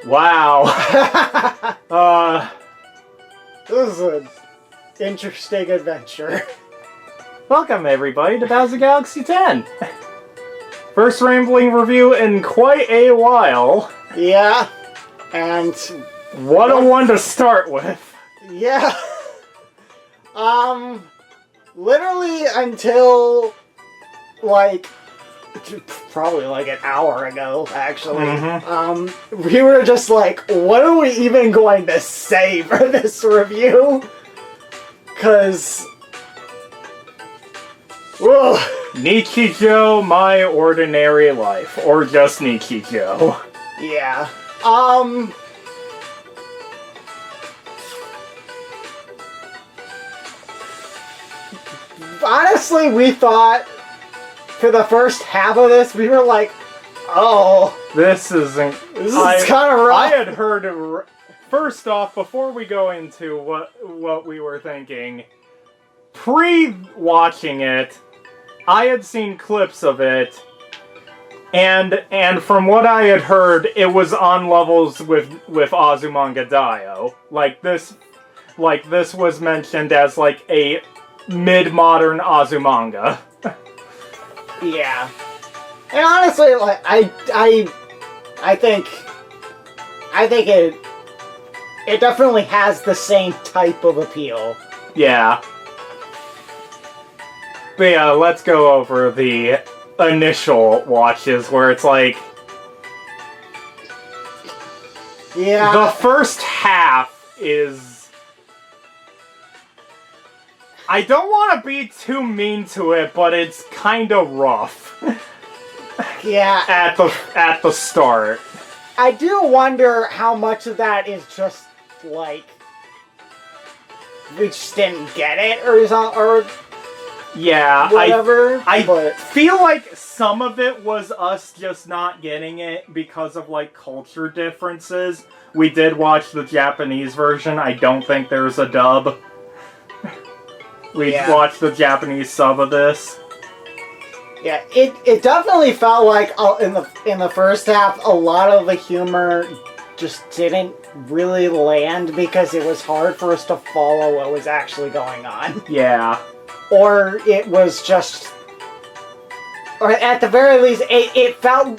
Wow. This is an interesting adventure. Welcome everybody to Bowser Galaxy 10. First rambling review in quite a while. Yeah, and what a one to start with. Yeah. Literally until, like, probably like an hour ago, actually, we were just like, what are we even going to say for this review? Because, whoa. Nichijou, My Ordinary Life, or just Nichijou. Yeah. Honestly, we thought for the first half of this, we were like, oh, this is kind of rough. I had heard, first off, before we go into what we were thinking, pre-watching it, I had seen clips of it, and from what I had heard, it was on levels with Azumanga Daioh. Like this was mentioned as like a mid-modern Azumanga. Yeah. And honestly, like I think it definitely has the same type of appeal. Yeah. But yeah, let's go over the initial watches where it's like, yeah, the first half is, I don't want to be too mean to it, but it's kind of rough. Yeah. At the start. I do wonder how much of that is just like we just didn't get it or yeah, whatever. I feel like some of it was us just not getting it because of like culture differences. We did watch the Japanese version. I don't think there's a dub. We watched the Japanese sub of this. Yeah, it definitely felt like in the first half a lot of the humor just didn't really land because it was hard for us to follow what was actually going on. Yeah. Or it was just, or at the very least, it felt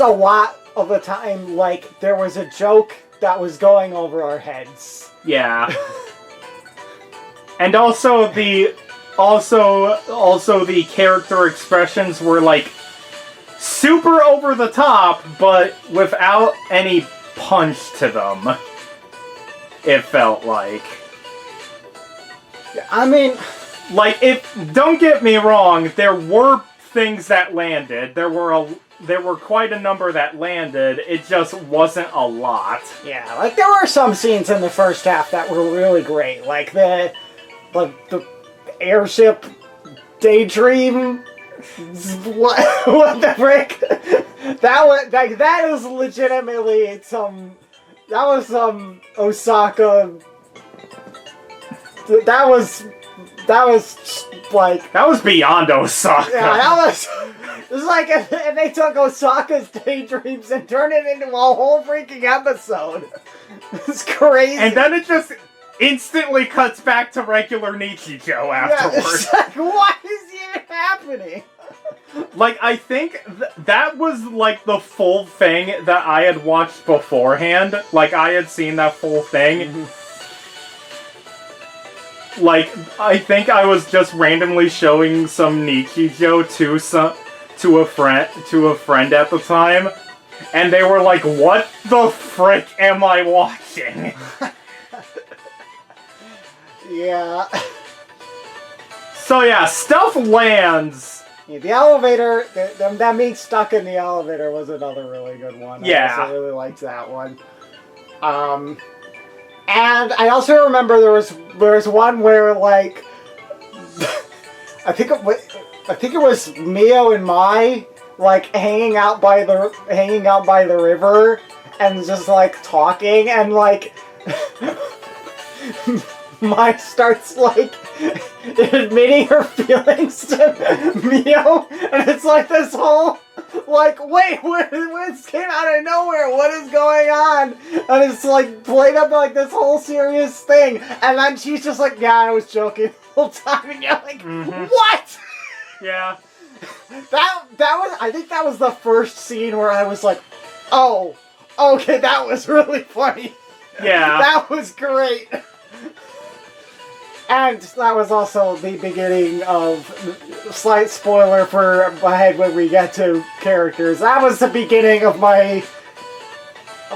a lot of the time like there was a joke that was going over our heads. Yeah. And also the character expressions were like super over the top, but without any punch to them. It felt like. I mean, like, don't get me wrong, there were things that landed. There were quite a number that landed. It just wasn't a lot. Yeah, like there were some scenes in the first half that were really great, like the airship daydream. What the frick? That is legitimately some. That was some Osaka. That was like. That was beyond Osaka. Yeah, that was. It was like if they took Osaka's daydreams and turned it into a whole freaking episode. It's crazy. And then it just instantly cuts back to regular Nichijou afterwards. Yeah, it's like, what is even happening? Like, I think that was, like, the full thing that I had watched beforehand. Like, I had seen that full thing. Mm-hmm. Like, I think I was just randomly showing some Nichijou to a friend at the time. And they were like, what the frick am I watching? Yeah. So yeah, stuff lands. Yeah, the elevator, that being stuck in the elevator was another really good one. Yeah. I also really liked that one. And I also remember there was one where like I think it was Mio and Mai like hanging out by the river and just like talking and like Mai starts like admitting her feelings to Mio, and it's like this whole like, wait, what came out of nowhere? What is going on? And it's like played up like this whole serious thing. And then she's just like, yeah, I was joking the whole time. And you're like, what? Yeah. That was, I think that was the first scene where I was like, oh, okay, that was really funny. Yeah. That was great. And that was also the beginning of, slight spoiler for ahead when we get to characters, that was the beginning of my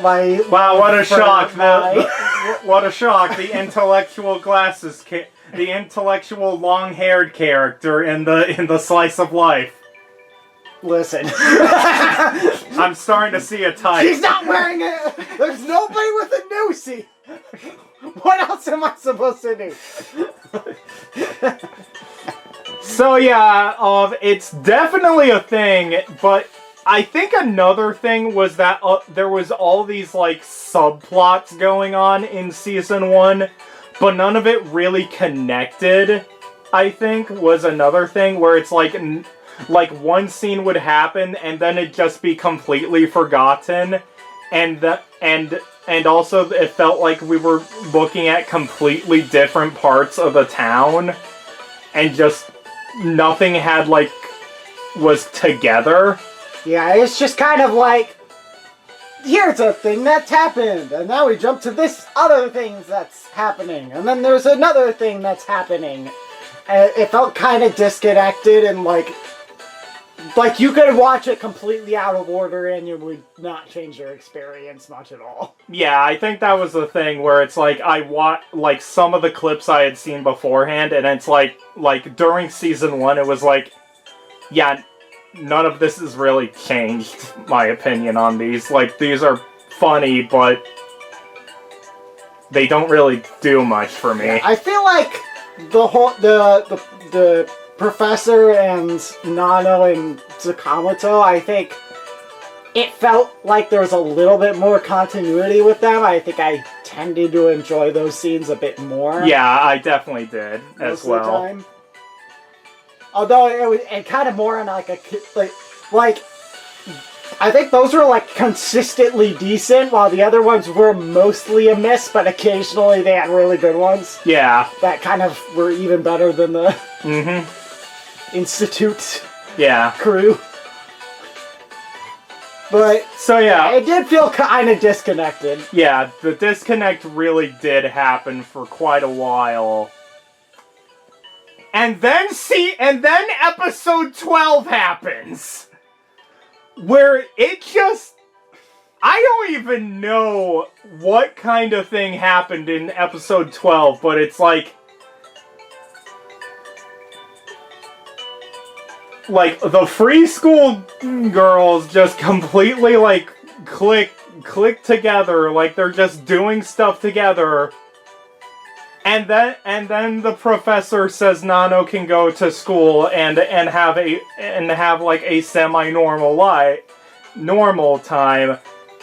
wow, what a shock. What a shock. The intellectual glasses, the intellectual long-haired character in the slice of life. Listen. I'm starting to see a type. She's not wearing it. There's nobody with a noosey. What else am I supposed to do? So yeah, it's definitely a thing, but I think another thing was that there was all these like subplots going on in season 1, but none of it really connected. I think was another thing where it's like one scene would happen and then it'd just be completely forgotten, and also it felt like we were looking at completely different parts of the town, and just nothing was together. Yeah, it's just kind of like, here's a thing that's happened, and now we jump to this other thing that's happening, and then there's another thing that's happening. And it felt kind of disconnected, and like you could watch it completely out of order and you would not change your experience much at all. Yeah, I think that was the thing where it's like I watched like some of the clips I had seen beforehand, and it's like during season 1 it was like, yeah, none of this has really changed my opinion on these. Like, these are funny, but they don't really do much for me. I feel like the Professor and Nano and Sakamoto, I think it felt like there was a little bit more continuity with them. I think I tended to enjoy those scenes a bit more. Yeah, I definitely did as well. Most of the time. Although it kind of more on like I think those were like consistently decent, while the other ones were mostly a miss, but occasionally they had really good ones. Yeah. That kind of were even better than the Institute crew. But so yeah, it did feel kind of disconnected. Yeah, the disconnect really did happen for quite a while. And then episode 12 happens. Where it just, I don't even know what kind of thing happened in episode 12, but it's like the free school girls just completely click together, like they're just doing stuff together. And then the professor says Nano can go to school and have a normal time.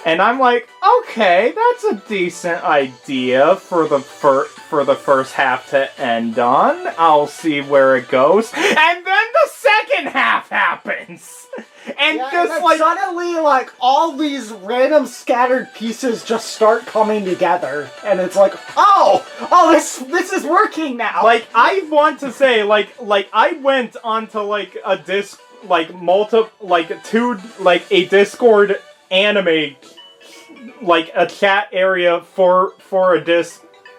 And I'm like, okay, that's a decent idea for the first half to end on. I'll see where it goes. And then the second half happens. And suddenly, all these random scattered pieces just start coming together, and it's like, oh, this is working now. I want to say, I went onto a Discord anime, a chat area for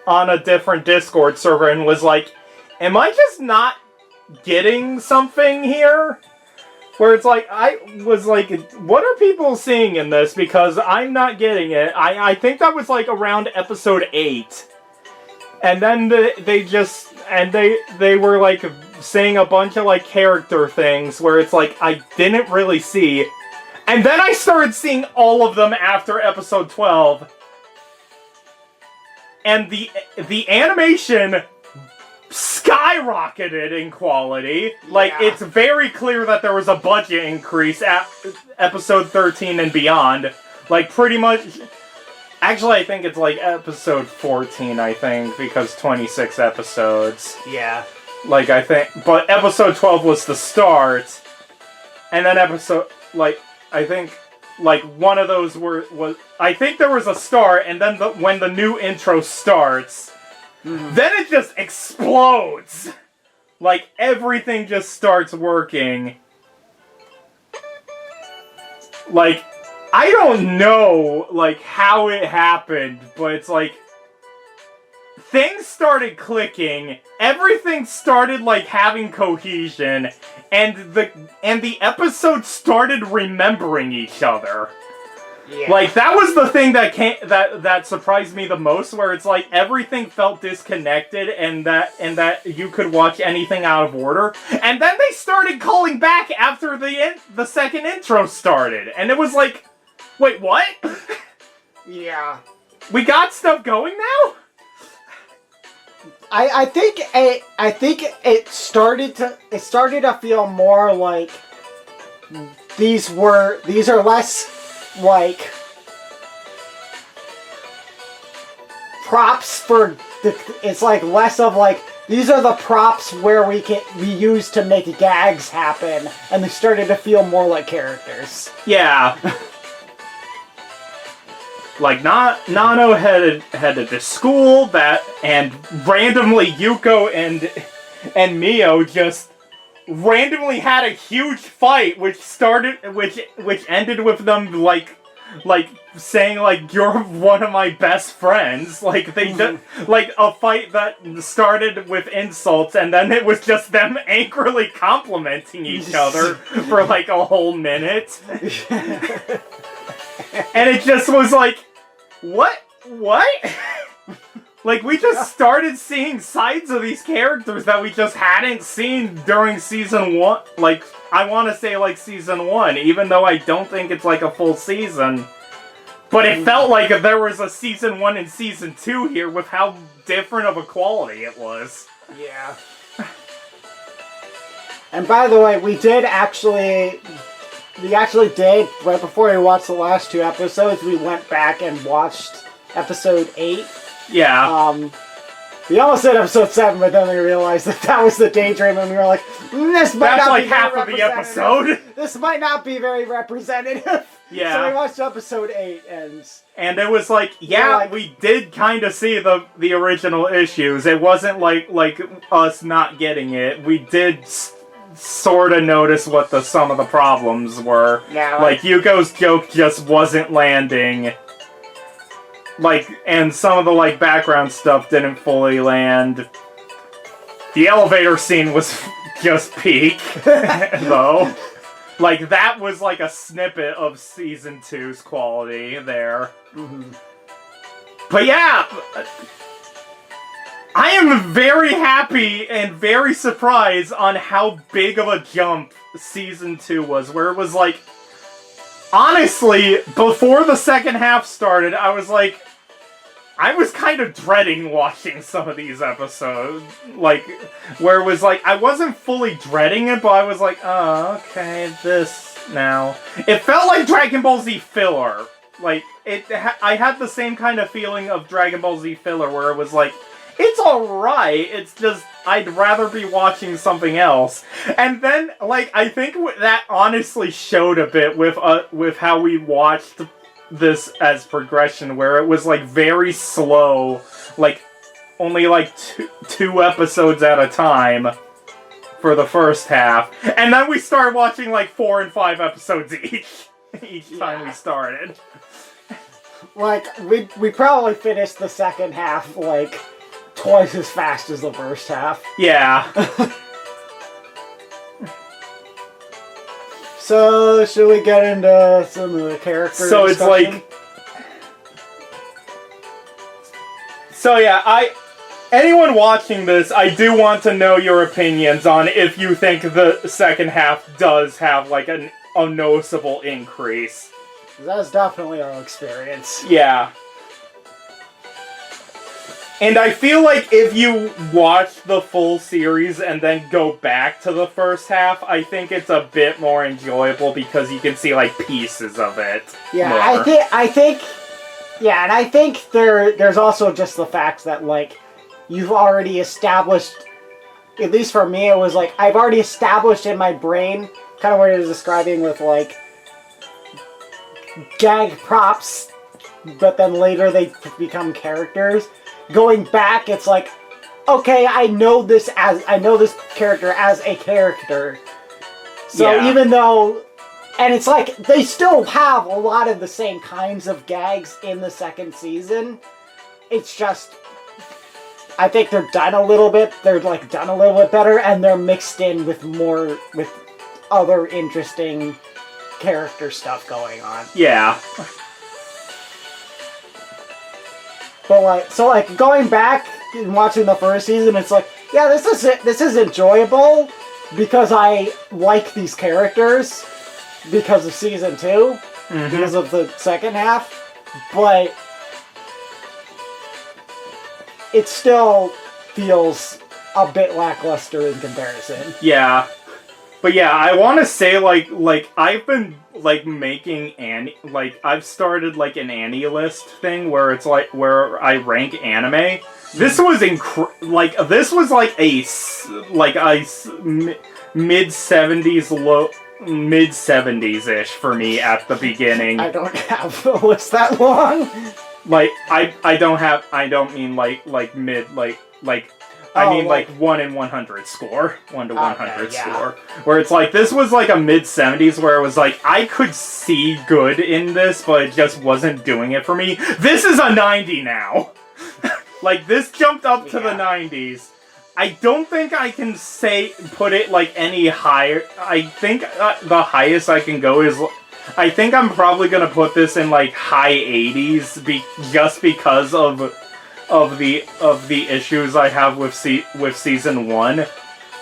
on a different Discord server, and was like, am I just not getting something here? Where it's I was like, what are people seeing in this? Because I'm not getting it. I think that was around episode 8. And then they were saying a bunch of character things where it's I didn't really see. And then I started seeing all of them after episode 12. And the animation skyrocketed in quality. It's very clear that there was a budget increase at episode 13 and beyond. Pretty much. Actually, I think it's episode 14, I think, because 26 episodes. Yeah. I think. But episode 12 was the start. And then like one of those was I think there was a start, and then when the new intro starts, then it just explodes. Like everything just starts working. Like I don't know like how it happened, but it's like things started clicking, everything started like having cohesion, and the episode started remembering each other. Yeah. Like that was the thing that surprised me the most, where it's like everything felt disconnected, and that you could watch anything out of order. And then they started calling back after the second intro started, and it was like, wait, what? Yeah. We got stuff going now? I think it started to feel more like these are less like props for it's like less of like these are the props where we use to make gags happen, and they started to feel more like characters. Yeah. Like, Nano headed to school, and randomly Yuko and Mio just randomly had a huge fight, which ended with them, like saying, like, you're one of my best friends. Like, they just, like, a fight that started with insults, and then it was just them angrily complimenting each other for, like, a whole minute. And it just was like, what? Like, we just started seeing sides of these characters that we just hadn't seen during season 1. Like, I want to say, like, season 1, even though I don't think it's, like, a full season. But it felt like there was a season 1 and season 2 here with how different of a quality it was. Yeah. And by the way, we actually did, right before we watched the last 2 episodes, we went back and watched episode 8. Yeah. We almost did episode 7, but then we realized that was the daydream, and we were like, this might That's not like be half of the episode. This might not be very representative. Yeah. So we watched episode 8, and it was like, yeah, we did kind of see the original issues. It wasn't like us not getting it. We did sort of notice what some of the problems were. Yeah, like Yuko's joke just wasn't landing. Like, and some of the, like, background stuff didn't fully land. The elevator scene was just peak, though. Like, that was, like, a snippet of Season 2's quality there. Mm-hmm. But yeah, I am very happy and very surprised on how big of a jump Season 2 was, where it was, like, honestly, before the second half started, I was kind of dreading watching some of these episodes. Like, where it was like, I wasn't fully dreading it, but I was like, oh, okay, this now. It felt like Dragon Ball Z filler. Like, I had the same kind of feeling of Dragon Ball Z filler, where it was like, it's alright, it's just, I'd rather be watching something else. And then, like, I think that honestly showed a bit with how we watched this as progression, where it was, like, very slow, like, only, like, two episodes at a time for the first half. And then we started watching, like, 4 and 5 episodes each time we started. Like, we probably finished the second half, like, twice as fast as the first half. Yeah. So, should we get into some of the characters? So it's like... So yeah, anyone watching this, I do want to know your opinions on if you think the second half does have, like, a noticeable increase. That's definitely our experience. Yeah. And I feel like if you watch the full series and then go back to the first half, I think it's a bit more enjoyable because you can see, like, pieces of it. Yeah, more. I think, yeah, and I think there's also just the fact that, like, you've already established, at least for me, it was like, I've already established in my brain, kind of what I was describing with, like, gag props, but then later they become characters. Going back, it's like, okay, I know this character as a character. So Yeah. even though, and it's like they still have a lot of the same kinds of gags in the second season. It's just, I think they're done a little bit. They're like done a little bit better, and they're mixed in with other interesting character stuff going on. Yeah. But going back and watching the first season, it's like, yeah, this is enjoyable because I like these characters because of season 2, because of the second half, but it still feels a bit lackluster in comparison. Yeah. But yeah, I want to say, like, I've been, like, making I've started, like, an Annie list thing where it's, like, where I rank anime. This was this was, like, mid-70s-ish for me at the beginning. I don't have a list that long. Like, I don't mean, I mean, like 1 in 100 score. 1 to 100 score. Where it's like, this was like a mid-70s where it was like, I could see good in this, but it just wasn't doing it for me. This is a 90 now! Like, this jumped up to the 90s. I don't think I can put it like any higher. I think the highest I can go is, I think I'm probably gonna put this in like high 80s just because of the issues I have with season 1.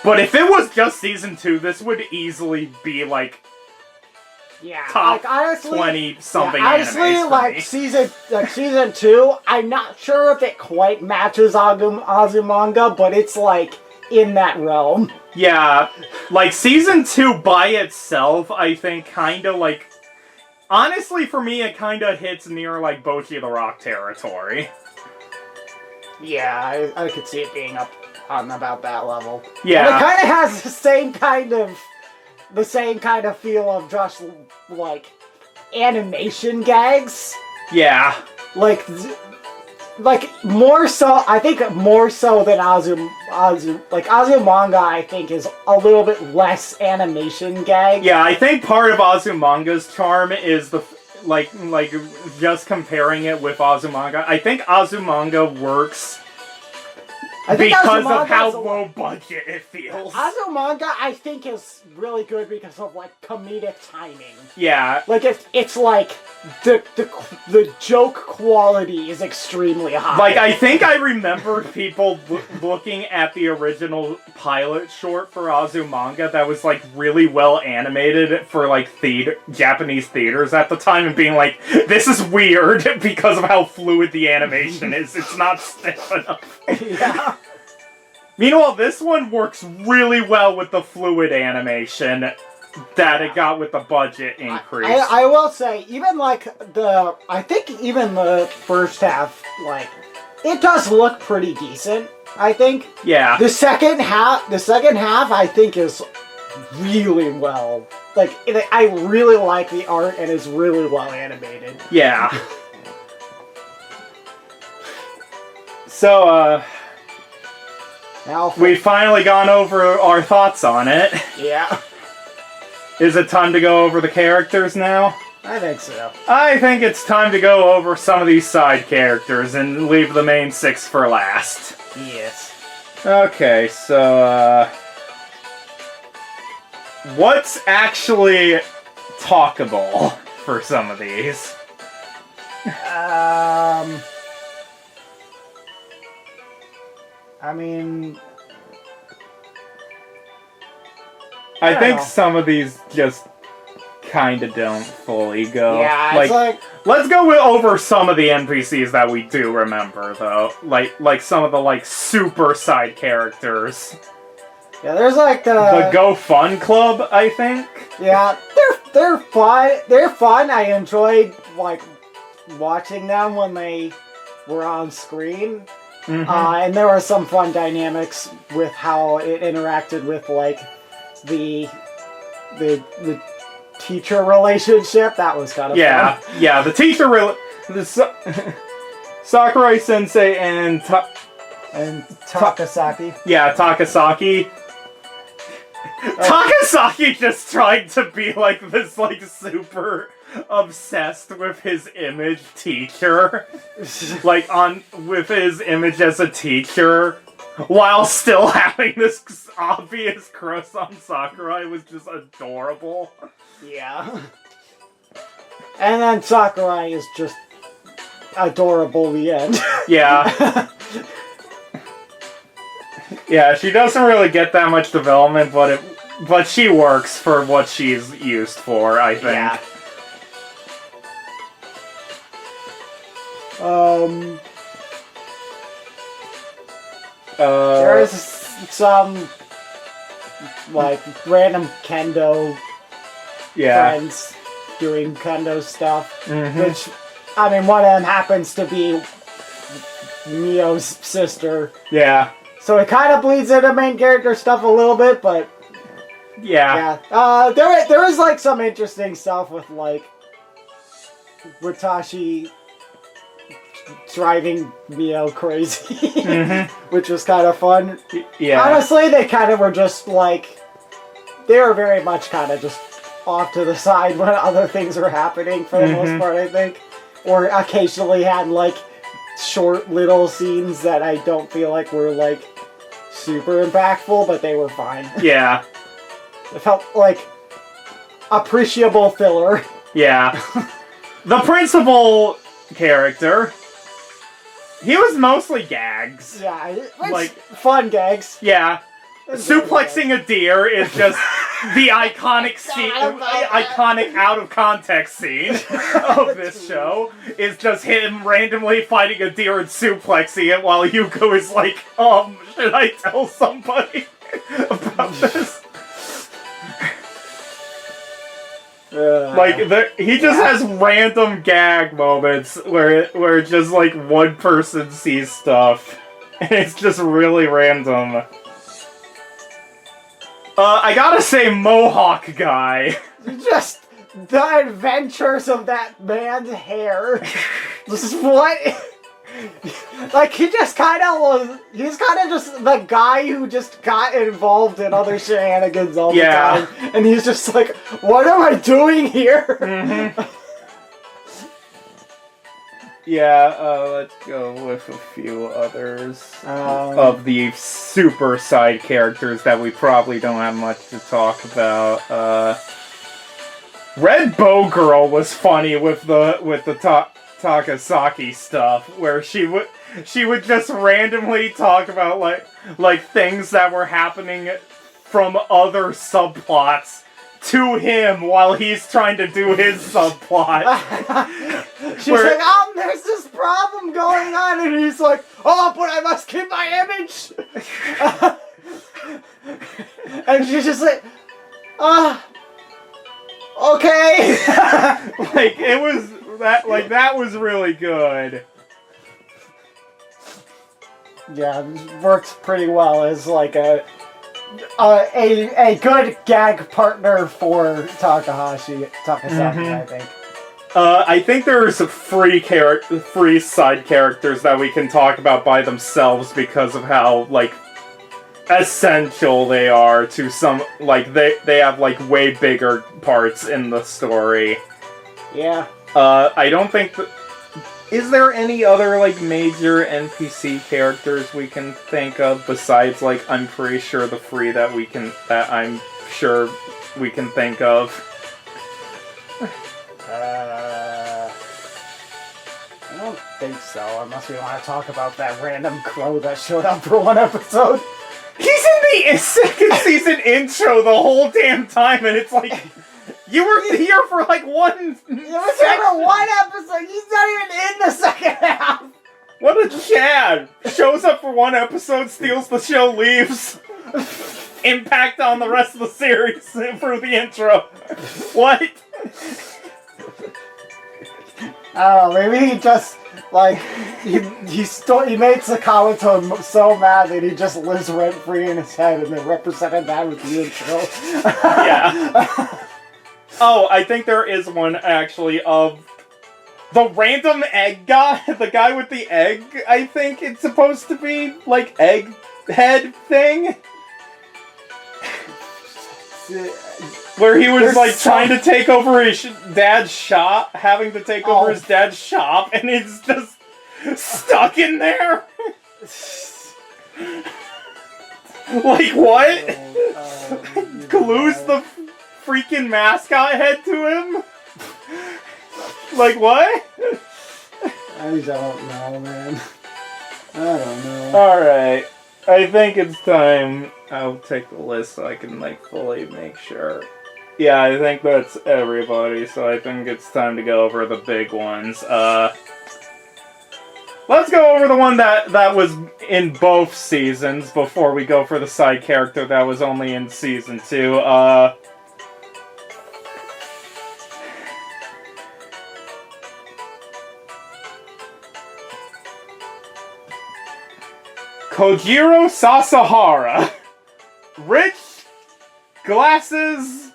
But if it was just season 2, this would easily be like top, like, honestly, 20 something. Yeah, honestly, season 2, I'm not sure if it quite matches Azumanga, but it's like in that realm. Yeah, like season 2 by itself, I think kinda like, honestly for me it kinda hits near like Bocchi the Rock territory. Yeah, I could see it being up on about that level. Yeah. And it kind of has the same kind of feel of just, like, animation gags. Yeah. Like more so, I think more so than Azumanga, I think, is a little bit less animation gag. Yeah, I think part of Azumanga's charm is like just comparing it with Azumanga. I think Azumanga works because of how low budget it feels. Azumanga, I think, is really good because of, like, comedic timing. Yeah. Like, it's like, the joke quality is extremely high. Like, I think I remember people looking at the original pilot short for Azumanga that was, like, really well animated for, like, Japanese theaters at the time and being like, this is weird because of how fluid the animation is. It's not stiff enough. Yeah. Meanwhile, this one works really well with the fluid animation that it got with the budget increase. I will say, I think even the first half, like, it does look pretty decent, I think. Yeah. The second half, I think, is really well. Like, I really like the art and is really well animated. Yeah. So, we've finally gone over our thoughts on it. Yeah. Is it time to go over the characters now? I think so. I think it's time to go over some of these side characters and leave the main 6 for last. Yes. Okay, so, what's actually talkable for some of these? I mean, I think some of these just kind of don't fully go. Yeah, it's like... Let's go over some of the NPCs that we do remember, though. Like some of the, like, super side characters. Yeah, there's, like, the Go Fun Club, I think. Yeah, they're fun. They're fun. I enjoyed, like, watching them when they were on screen. Mm-hmm. And there were some fun dynamics with how it interacted with, like, the teacher relationship. That was kind of fun. Yeah, the teacher Sakurai Sensei and Takasaki. Yeah, Takasaki. Takasaki just trying to be like this, like super obsessed with his image teacher, with his image as a teacher, while still having this obvious crush on Sakurai was just adorable. Yeah. And then Sakurai is just adorable. The end. Yeah. Yeah, she doesn't really get that much development, but she works for what she's used for, I think. Yeah. There's some like random kendo friends doing kendo stuff, which I mean, one of them happens to be Mio's sister. Yeah. So it kind of bleeds into main character stuff a little bit, but yeah. There is like some interesting stuff with like Watashi driving Mio crazy, which was kind of fun. Yeah. Honestly, they kind of were just like, they were very much kind of just off to the side when other things were happening for the most part, I think. Or occasionally had like short little scenes that I don't feel like were like super impactful, but they were fine. Yeah. It felt like appreciable filler. Yeah. The principal character, he was mostly gags. Yeah, like fun gags. Yeah. Suplexing a deer is just the iconic scene, iconic out of context scene of this show. Is just him randomly fighting a deer and suplexing it while Yuko is like, should I tell somebody about this? He just has random gag moments where just like one person sees stuff, and it's just really random. I gotta say, Mohawk guy. Just the adventures of that man's hair. Just what? Like, he just kind of was. He's kind of just the guy who just got involved in other shenanigans all the time. And he's just like, what am I doing here? Let's go with a few others of the super side characters that we probably don't have much to talk about. Red Bow Girl was funny with the Takasaki stuff, where she would just randomly talk about like things that were happening from other subplots to him while he's trying to do his subplot. She's like, there's this problem going on, and he's like, but I must keep my image. And she's just like, okay. That was really good. Yeah, it works pretty well as like a good gag partner for Takasaki, I think. I think there's free side characters that we can talk about by themselves because of how like essential they are to some. Like they have like way bigger parts in the story. Yeah. I don't think. Is there any other like major NPC characters we can think of besides like I'm pretty sure the three that I'm sure we can think of? I don't think so, unless we want to talk about that random crow that showed up for one episode. He's in the second season intro the whole damn time, and it's like, you were here for like one. You was here for one episode. He's not even in the second half. What a Chad! Shows up for one episode, steals the show, leaves. Impact on the rest of the series through the intro. What? I don't know, maybe he just, like, he made Sakamoto so mad that he just lives rent-free in his head and then represented that with the intro. Yeah. Oh, I think there is one, actually, of the random egg guy, the guy with the egg, I think it's supposed to be, like, egg head thing? Where he was, trying to take over his dad's shop, having to take over his dad's shop, and he's just stuck in there? Like, what? Glues the freaking mascot head to him? Like, what? I don't know, man. I don't know. Alright. I think it's time. I'll take the list so I can, like, fully make sure. Yeah, I think that's everybody, so I think it's time to go over the big ones. Let's go over the one that was in both seasons before we go for the side character that was only in season 2. Kojiro Sasahara. Rich, glasses.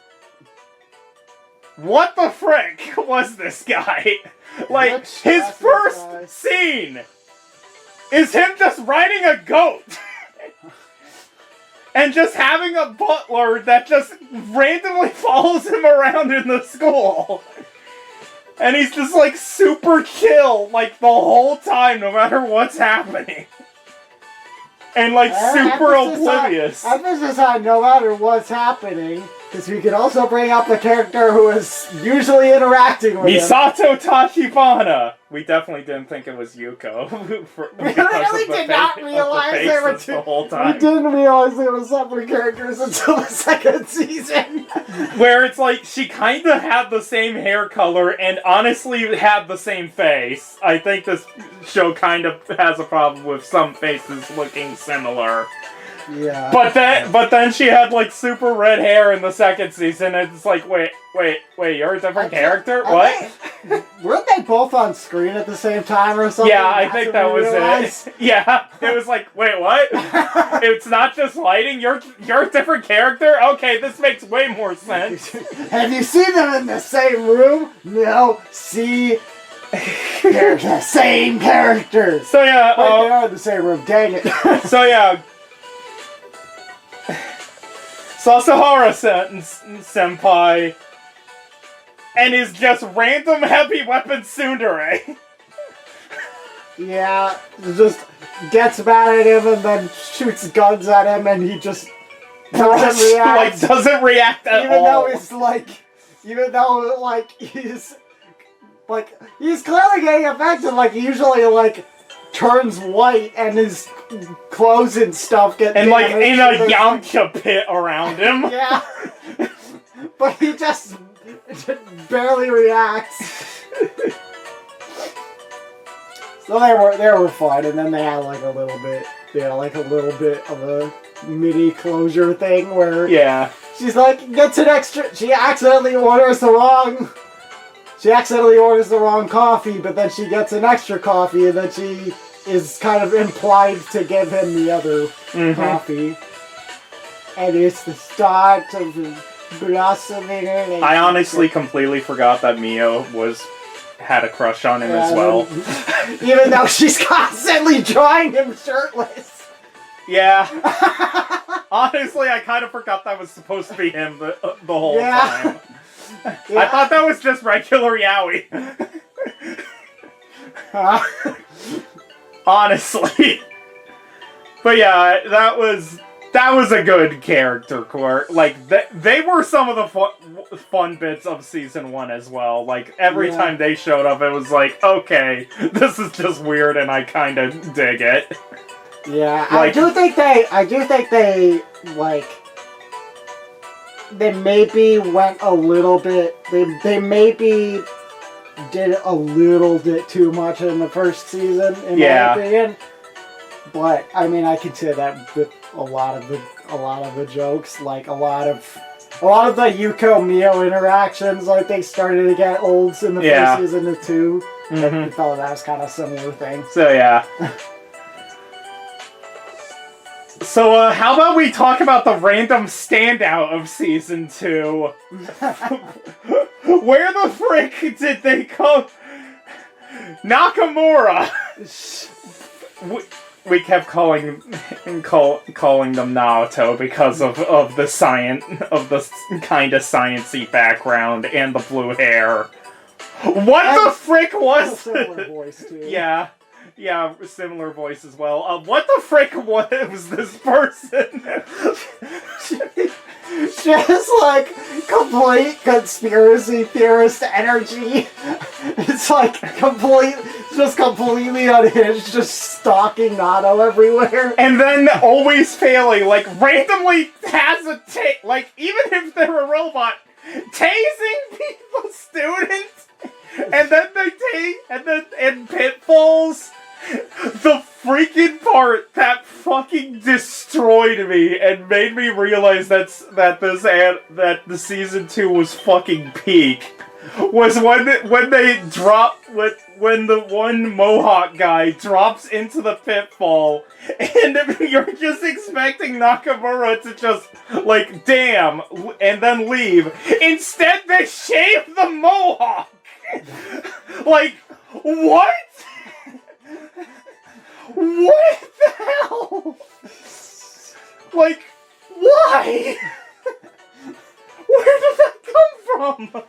What the frick was this guy? Like, Rich his glasses first guy. scene is him just riding a goat. And just having a butler that just randomly follows him around in the school. And he's just like super chill, like the whole time, no matter what's happening. And like super oblivious. Emphasis on no matter what's happening, because we could also bring up the character who is usually interacting with him. Misato Tachibana. We definitely didn't think it was Yuko. We really did not realize they were the whole time. We didn't realize they were separate characters until the second season. Where it's like, she kind of had the same hair color and honestly had the same face. I think this show kind of has a problem with some faces looking similar. Yeah. But then she had like super red hair in the second season and it's like, wait, you're a different character? What? Weren't they both on screen at the same time or something? Yeah, I think that was it. Yeah, it was like, wait, what? It's not just lighting? You're a different character? Okay, this makes way more sense. Have you seen them in the same room? No. See? They're the same characters. So yeah, they are in the same room, dang it. So yeah. Sasahara senpai and is just random heavy weapon tsundere. Yeah, just gets mad at him and then shoots guns at him and he just doesn't react. Like, doesn't react at all. Even though he's clearly getting affected, like, he usually, like, turns white and his clothes and stuff get and like damaged. in a Yamcha pit around him. Yeah. But he just barely reacts. So they were fun, and then they had like a little bit of a mini closure thing where she's like gets an extra. She accidentally orders the wrong coffee, but then she gets an extra coffee, and then she is kind of implied to give him the other coffee. And it's the start of blossoming. I honestly completely forgot that Mio had a crush on him as well. Even though she's constantly drawing him shirtless. Yeah. Honestly, I kind of forgot that was supposed to be him the whole time. Yeah. I thought that was just regular Yaoi. Honestly. But yeah, that was a good character core. Like, they were some of the fun bits of season 1 as well. Like, every time they showed up, it was like, okay, this is just weird and I kind of dig it. Yeah, like, I do think they they maybe went a little bit, they maybe did a little bit too much in the first season, in my opinion. But, I mean, I can say that with a lot of the jokes, like, a lot of the Yuko-Mio interactions, like, they started to get old in the first season of 2. I felt that was kind of a similar thing. So, yeah. So, how about we talk about the random standout of Season 2? Where the frick did they come? Nakamura! We kept calling them Naoto because of the kind of sciencey background and the blue hair. What the frick was? Similar voice too. Yeah, similar voice as well. What the frick was this person? Just like complete conspiracy theorist energy. It's like completely unhinged, just stalking Nato everywhere. And then always failing, like randomly has a like even if they're a robot, tasing people, students, and then they take and pitfalls. The freaking part that fucking destroyed me and made me realize that the Season 2 was fucking peak was when the one Mohawk guy drops into the pitfall and you're just expecting Nakamura to just like damn and then leave. Instead they shave the Mohawk. Like what? What the hell? Like, why? Where did that come from?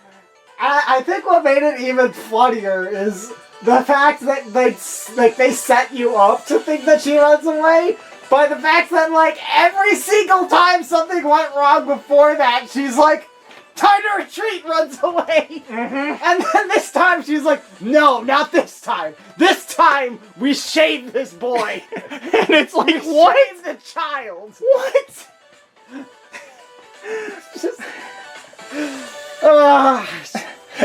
I think what made it even funnier is the fact that they set you up to think that she runs away, by the fact that like every single time something went wrong before that, she's like, time to retreat, runs away. Mm-hmm. And then this time she's like, no, not this time. This time we shave this boy. And it's like, we what? shave the child. What? Just...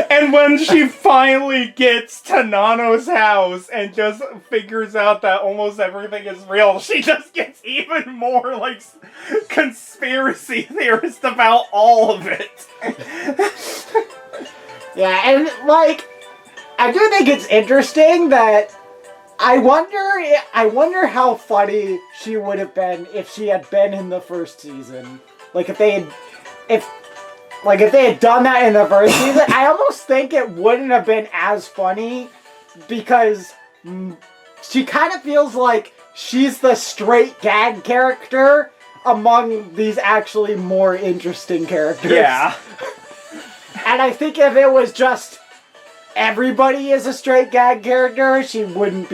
And when she finally gets to Nano's house and just figures out that almost everything is real, she just gets even more, like, conspiracy theorist about all of it. Yeah, and, like, I do think it's interesting that I wonder how funny she would have been if she had been in the first season. Like, if they had done that in the first season, I almost think it wouldn't have been as funny because she kind of feels like she's the straight gag character among these actually more interesting characters. Yeah. And I think if it was just everybody is a straight gag character, she wouldn't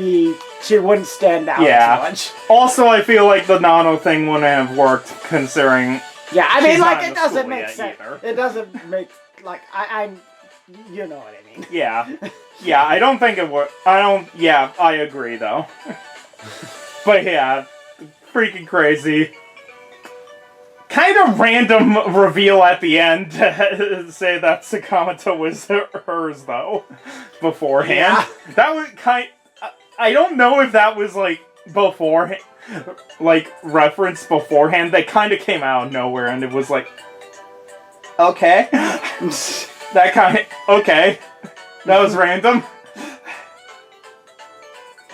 stand out as much. Also, I feel like the Nano thing wouldn't have worked considering... Yeah, I mean, she's like, not in it the doesn't school make yet sense. either. It doesn't make, like, I'm, you know what I mean. Yeah. Yeah, I don't think it would. Yeah, I agree, though. But yeah, freaking crazy. Kind of random reveal at the end to say that Sakamoto was hers, though, beforehand. Yeah. That was I don't know if that was, like, beforehand. Like, reference beforehand, they kind of came out of nowhere, and it was like, okay. That kind of, okay. That was random.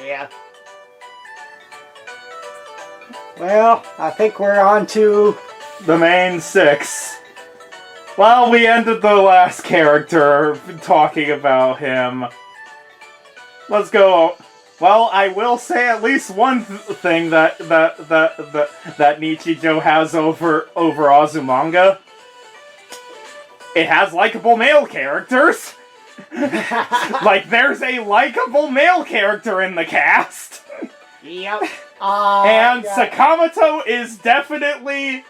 Yeah. Well, I think we're on to... the main 6. Well, we ended the last character talking about him. Let's go. Well, I will say at least one thing that Nichijou has over Azumanga. It has likable male characters. Like, there's a likable male character in the cast. Yep. And yeah. Sakamoto is definitely,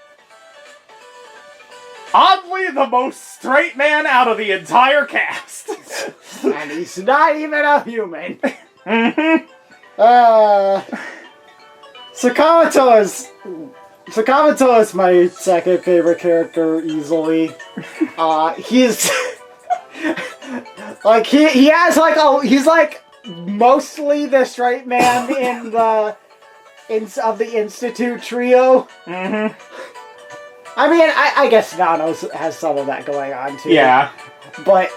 oddly, the most straight man out of the entire cast. And he's not even a human. Mm-hmm. Sakamoto is my second favorite character easily. He's like he has like he's like mostly the straight man of the Institute trio. Mm-hmm. I mean, I guess Nano has some of that going on too. Yeah. But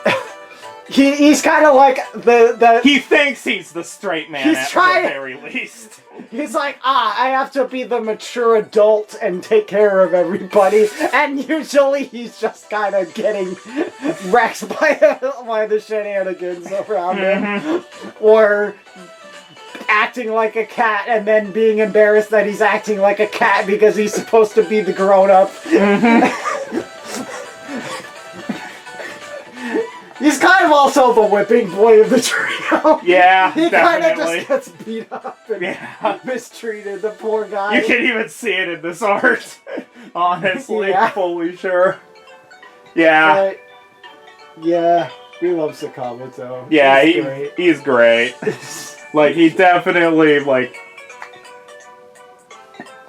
he's kind of like the He thinks he's the straight man He's at trying- the very least. he's like, I have to be the mature adult and take care of everybody, and usually he's just kind of getting wrecked by the shenanigans around him, or acting like a cat and then being embarrassed that he's acting like a cat because he's supposed to be the grown-up. He's kind of also the whipping boy of the trio. Yeah, he kind of definitely. just gets beat up and mistreated, the poor guy. You can even see it in this art. Honestly, Yeah. fully sure. Yeah. But, yeah, we love Sakamoto. Yeah, He's great. he's great. Like, he definitely, like...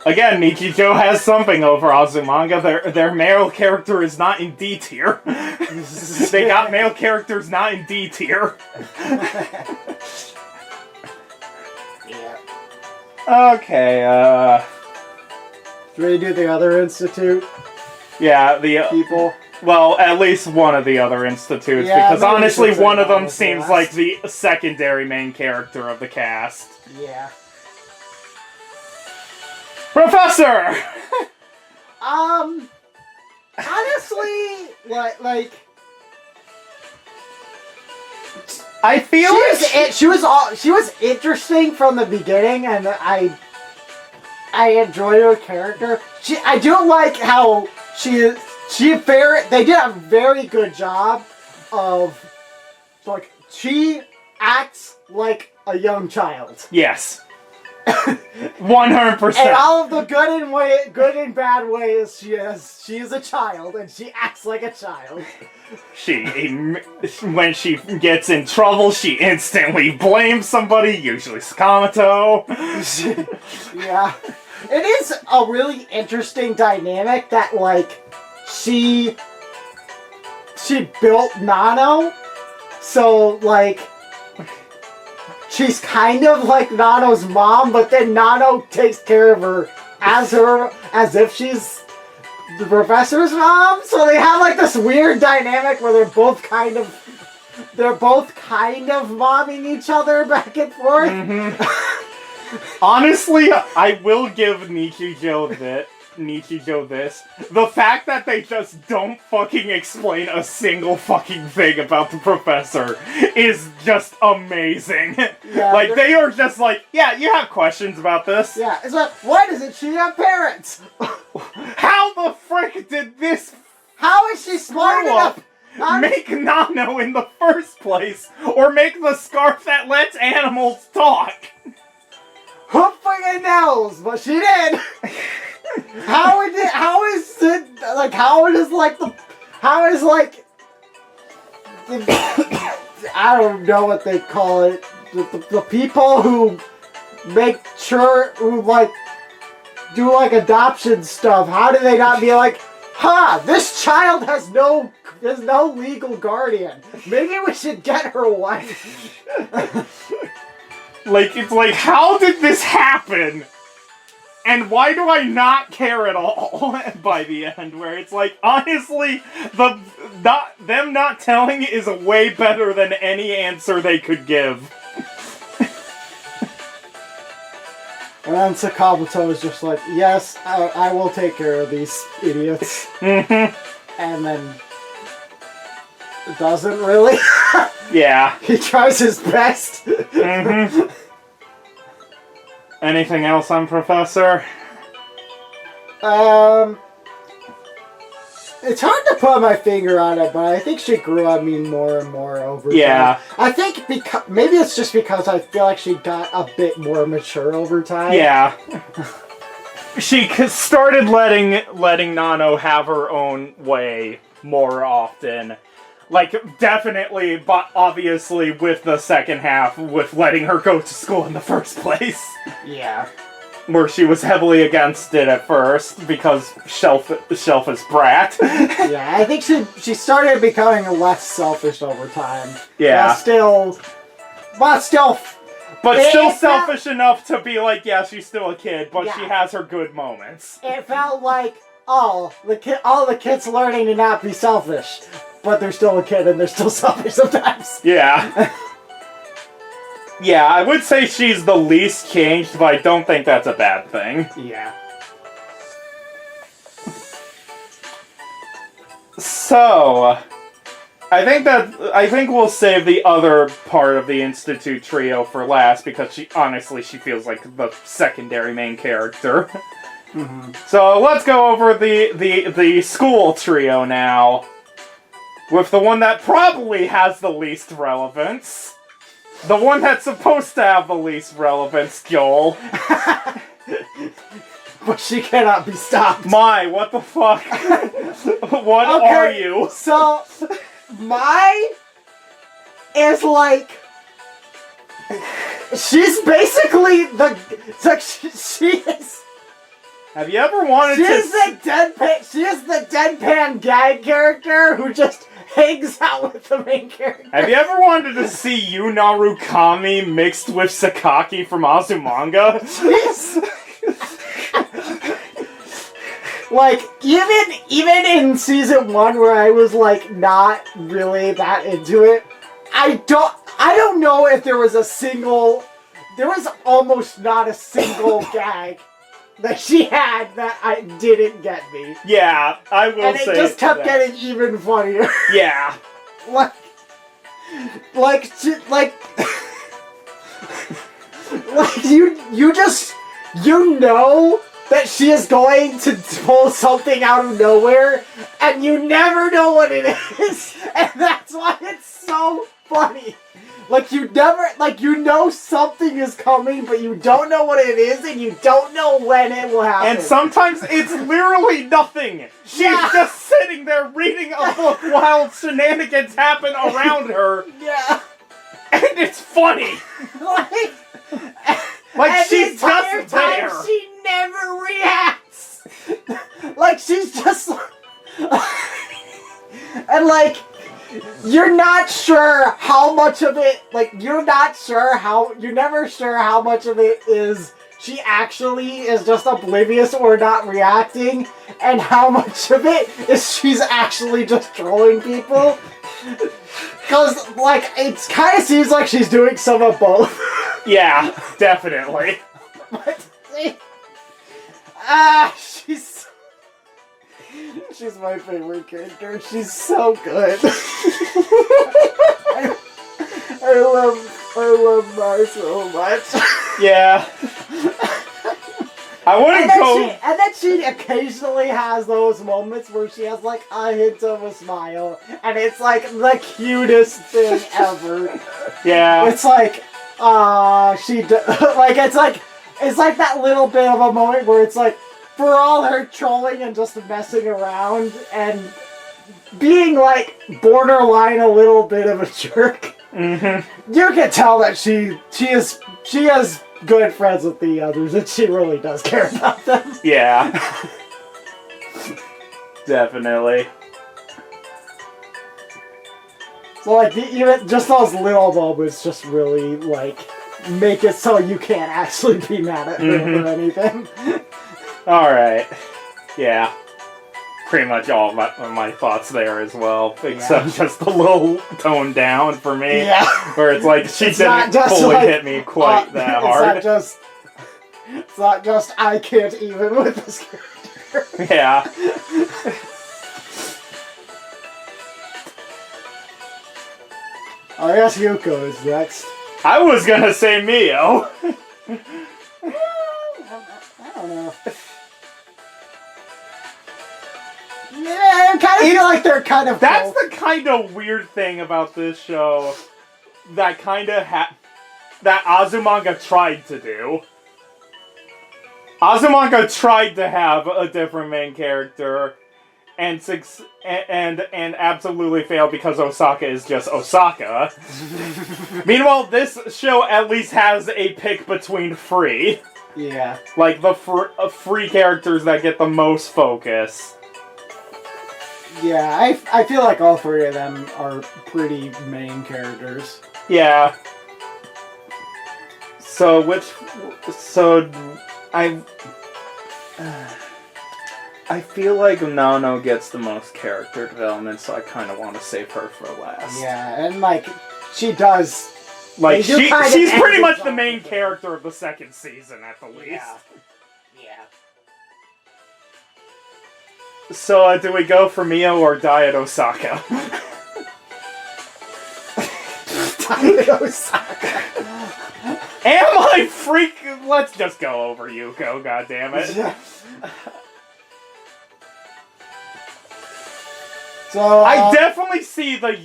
Again, Nichijou has something over Azumanga. Their male character is not in D tier. They got male characters not in D tier. Yeah. Okay, Do we do the other institute yeah, the... people? Well, at least one of the other institutes, Yeah, because maybe honestly, since one of that them was the seems last. like the secondary main character of the cast. Yeah. Professor! Honestly, like I feel she was interesting from the beginning, and I enjoyed her character. I do like how they did a very good job of, like, she acts like a young child. Yes. 100%. And all of the good and bad ways she is a child, and she acts like a child. When she gets in trouble, she instantly blames somebody, usually Sakamoto. Yeah. It is a really interesting dynamic that, like, she built Nano, so, like, she's kind of like Nano's mom, but then Nano takes care of her as if she's the professor's mom. So they have like this weird dynamic where they're both kind of momming each other back and forth. Honestly, I will give Nichijou this. The fact that they just don't fucking explain a single fucking thing about the professor is just amazing. Yeah, like, they are just like, yeah, you have questions about this. Yeah, it's like, why doesn't she have parents? How the frick did this How is she smart screw enough? up make Nano in the first place? Or make the scarf that lets animals talk? Who fucking knows? But she did. How is I don't know what they call it. The people who make sure, who like do like adoption stuff. How do they not be like, this child has no legal guardian. Maybe we should get her a wife. Like, it's like, how did this happen? And why do I not care at all by the end? Where it's like, honestly, them not telling is way better than any answer they could give. And then Sakamoto is just like, yes, I will take care of these idiots. Mm-hmm. And then doesn't really. Yeah. He tries his best. Mm-hmm. Anything else on Professor? It's hard to put my finger on it, but I think she grew on me more and more over time. Yeah. I think maybe it's just because I feel like she got a bit more mature over time. Yeah. She started letting Nano have her own way more often. Like, definitely, but obviously with the second half, with letting her go to school in the first place. Yeah. Where she was heavily against it at first, because selfish brat. Yeah, I think she started becoming less selfish over time. Yeah. But still selfish enough to be like, yeah, she's still a kid, but she has her good moments. It felt like, all the kids learning to not be selfish. but they're still a kid and they're still selfish sometimes. Yeah. Yeah, I would say she's the least changed, but I don't think that's a bad thing. Yeah. So, I think we'll save the other part of the Institute trio for last because she feels like the secondary main character. Mm-hmm. So let's go over the school trio now, with the one that probably has the least relevance. The one that's supposed to have the least relevance, Joel. But she cannot be stopped. What the fuck? What are you? So, Mai is like... She's basically she is... Have you ever wanted She is the deadpan gag character who just hangs out with the main character. Have you ever wanted to see Yu Narukami mixed with Sakaki from Azumanga? Like, even in season 1 where I was like not really that into it, I don't know if there was almost not a single gag that she had that didn't get me. Yeah, I will say. And it just kept getting even funnier. Yeah. You know that she is going to pull something out of nowhere, and you never know what it is, and that's why it's so funny. You know something is coming, but you don't know what it is, and you don't know when it will happen. And sometimes it's literally nothing. She's just sitting there reading a book while shenanigans happen around her. Yeah. And it's funny. She's just there. She never reacts. She's just... and you're not sure how much of it, you're never sure how much of it is she actually is just oblivious or not reacting, and how much of it is she's actually just trolling people. Because, it kind of seems like she's doing some of both. Yeah, definitely. She's my favorite character. She's so good. I love Mai so much. Yeah. I wouldn't go... And then she occasionally has those moments where she has, a hint of a smile. And it's, the cutest thing ever. Yeah. It's it's like that little bit of a moment where it's for all her trolling and just messing around and being borderline a little bit of a jerk, you can tell that she has good friends with the others and she really does care about them. Yeah. Definitely. So even just those little moments just really make it so you can't actually be mad at her or anything. Alright. Yeah. Pretty much all of my thoughts there as well. Except just a little toned down for me. Yeah. Where it's she didn't fully hit me quite that hard. It's not just I can't even with this character. Yeah. I guess Yuko is next. I was gonna say Mio. I don't know. Yeah, I kind of feel like they're kind of... That's the kind of weird thing about this show that that Azumanga tried to do. Azumanga tried to have a different main character and absolutely failed because Osaka is just Osaka. Meanwhile, this show at least has a pick between free. Yeah. The free characters that get the most focus. Yeah, I feel like all three of them are pretty main characters. Yeah. I feel like Nano gets the most character development, so I kind of want to save her for last. Yeah, and like she does. Like she's pretty much the end main with her. character of the second season, at the least. Yeah. So do we go for Mio or Diet Osaka? Diet Osaka. Am I freaking? Let's just go over Yuko. God damn it. So I definitely see the.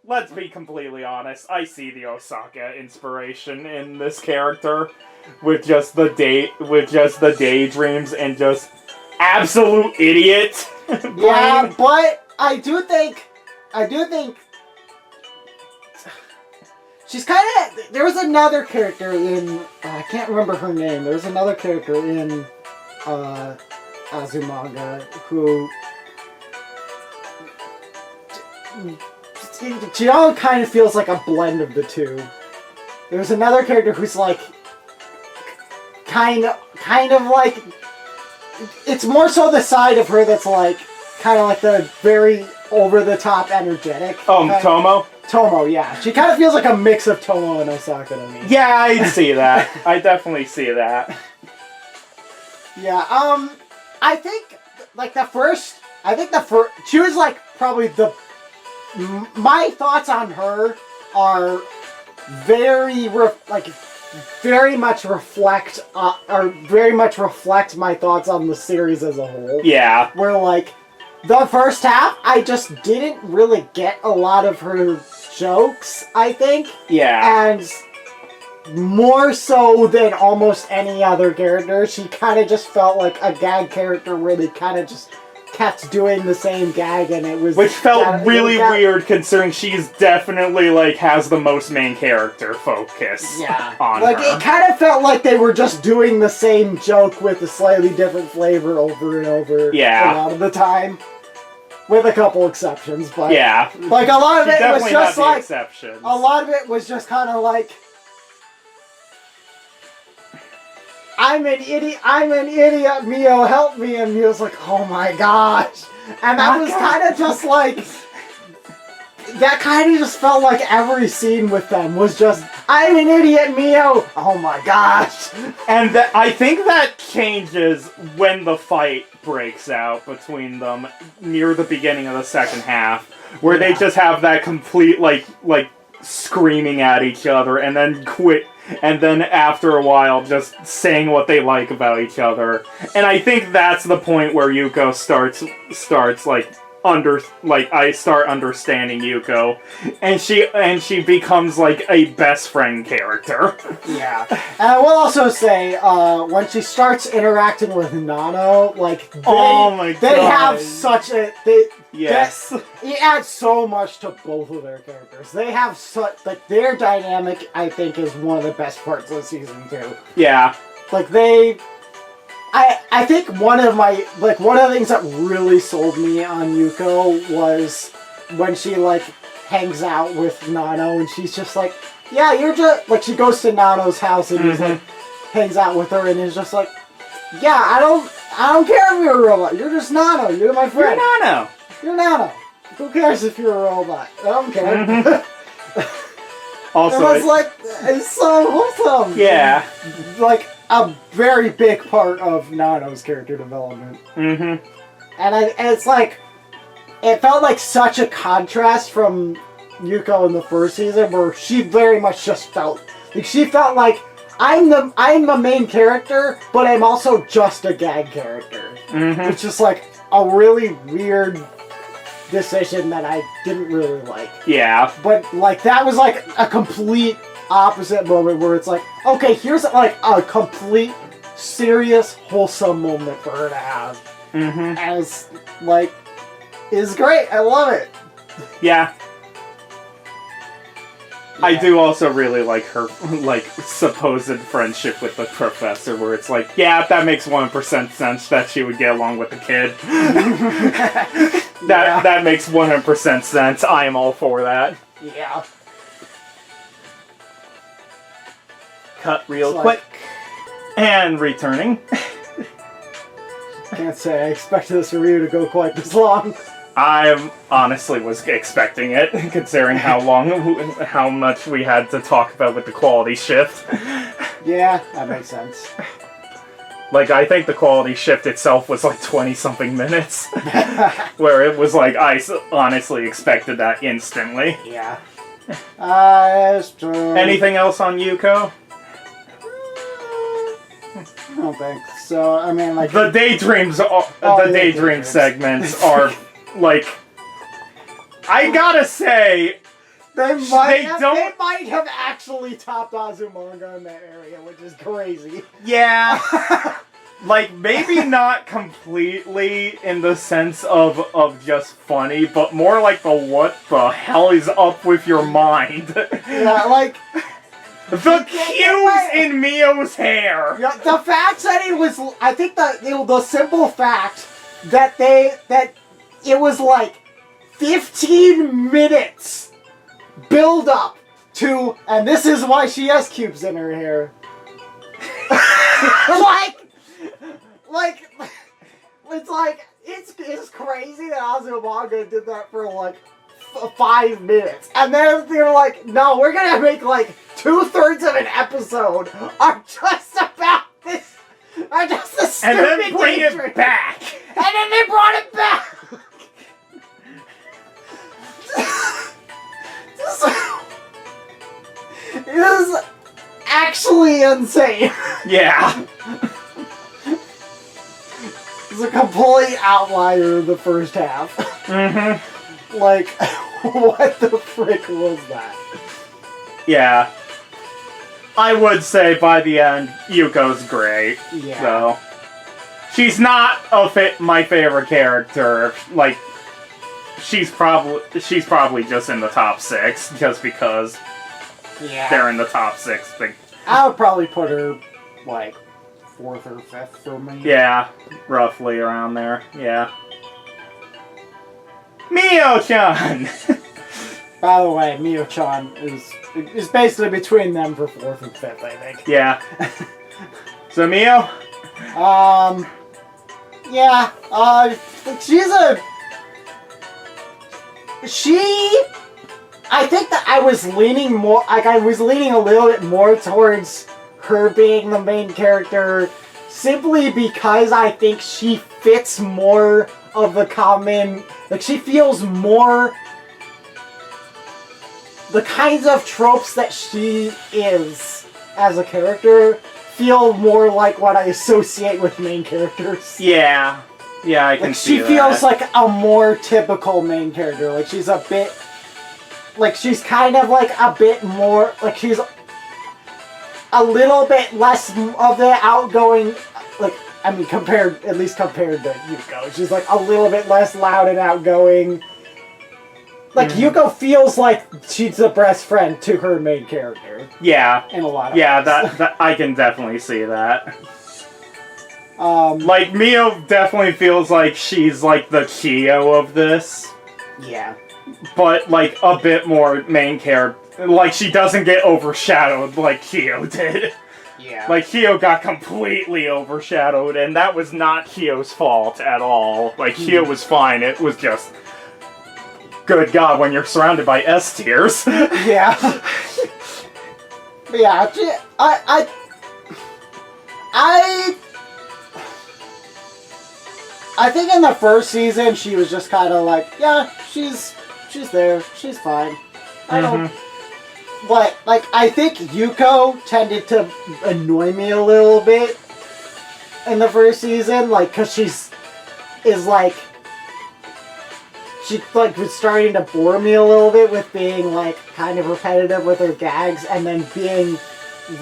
Let's be completely honest. I see the Osaka inspiration in this character, with just the daydreams and just absolute idiot. Yeah, but I do think she's kind of. There was another character in. I can't remember her name. There was another character in Azumanga who. Chiyama kind of feels like a blend of the two. There's another character who's like, kind of like, it's more so the side of her that's like, kind of like the very over-the-top energetic. Tomo? Tomo, yeah. She kind of feels like a mix of Tomo and Osaka to me. Yeah, I see that. I definitely see that. Yeah, I think, like, she was like, probably my thoughts on her are very much reflect my thoughts on the series as a whole. Yeah. Where like the first half, I just didn't really get a lot of her jokes, I think. Yeah. And more so than almost any other character, she kind of just felt like a gag character where they kind of just kept doing the same gag, and it was... Which felt really weird, considering she's definitely, like, has the most main character focus on like, her. it kind of felt like they were just doing the same joke with a slightly different flavor over and over a lot of the time. With a couple exceptions, but... Yeah. Like, a lot of it was just like... exceptions. A lot of it was just kind of like... I'm an idiot, Mio, help me, and Mio's like, oh my gosh. And that was kind of just like, that kind of just felt like every scene with them was just, I'm an idiot, Mio, oh my gosh. And I think that changes when the fight breaks out between them near the beginning of the second half, where they just have that complete, like screaming at each other, and then quit. And then after a while, just saying what they like about each other. And I think that's the point where Yuko starts I start understanding Yuko, and she becomes like a best friend character. Yeah. And I will also say, when she starts interacting with Nano, like they have such a Yes. It adds so much to both of their characters. They have such, like, their dynamic, I think, is one of the best parts of season 2. Yeah. Like, I think one of the things that really sold me on Yuko was when she, like, hangs out with Nano, and she's just like, yeah, you're just, like, she goes to Nano's house and just, like, hangs out with her, and is just like, yeah, I don't care if you're a robot, you're just Nano, you're my friend. You're Nano. You're Nano. Who cares if you're a robot? I don't care. Also, it's so wholesome. Yeah. Like, a very big part of Nano's character development. Mm-hmm. And it's like, it felt like such a contrast from Yuko in the first season, where she very much just felt like, I'm the main character, but I'm also just a gag character. Mm-hmm. Which is like a really weird decision that I didn't really like. Yeah. But like that was like a complete opposite moment where it's like, okay, here's like a complete serious wholesome moment for her to have. Mm-hmm. As like is great. I love it. Yeah. I do also really like her, like, supposed friendship with the professor, where it's like, yeah, that makes 1% sense that she would get along with the kid. That makes 100% sense. I am all for that. Yeah. Cut real quick. And returning. Can't say I expected this review to go quite this long. I honestly was expecting it, considering how much we had to talk about with the quality shift. Yeah, that makes sense. Like, I think the quality shift itself was like 20-something minutes. Where it was like, I honestly expected that instantly. Yeah. That's true. Anything else on Yuko? I don't think so. I mean, like... The daydreams, daydream segments are, like... I gotta say... They might have actually topped Azumanga in that area, which is crazy. Yeah. Like, maybe not completely in the sense of just funny, but more like the what the hell is up with your mind. Yeah, like... The cues in Mio's hair! Yeah, the fact that it was... I think the simple fact that it was like 15 minutes build up to... And this is why she has cubes in her hair. It's crazy that Azumanga did that for like 5 minutes. And then they're like, no, we're gonna make like 2/3 of an episode are just about this, are just the stupid and then bring it back. And then they brought it back. It is actually insane. Yeah. It's a complete outlier in the first half. Mm-hmm. Like, what the frick was that? Yeah. I would say by the end, Yuko's great. Yeah. So. She's not my favorite character. Like, she's probably just in the top 6, just because they're in the top 6. I would probably put her, like, 4th or 5th for me. Yeah, roughly around there. Yeah. Mio-chan! By the way, Mio-chan is basically between them for 4th and 5th, I think. Yeah. So Mio? Yeah, I think that I was leaning a little bit more towards her being the main character, simply because I think she fits more of the common, like, she feels more the kinds of tropes that she is as a character feel more like what I associate with main characters. Yeah. Yeah, I can see that. She feels like a more typical main character. Like, she's a bit... Like, she's kind of like a bit more... Like, she's a little bit less of the outgoing... Like, I mean, at least compared to Yuko. She's like a little bit less loud and outgoing. Like, Yuko feels like she's the best friend to her main character. Yeah. In a lot of ways. that I can definitely see that. Like, Mio definitely feels like she's, like, the Kyo of this. Yeah. But, like, a bit more main character. Like, she doesn't get overshadowed like Kyo did. Yeah. Like, Kyo got completely overshadowed, and that was not Kyo's fault at all. Like, Kyo was fine, it was just... Good God, when you're surrounded by S tiers. Yeah. But yeah, I think in the first season she was just kind of like, yeah, she's there, she's fine. I don't. But like, I think Yuko tended to annoy me a little bit in the first season, like, cause she was starting to bore me a little bit with being like kind of repetitive with her gags, and then being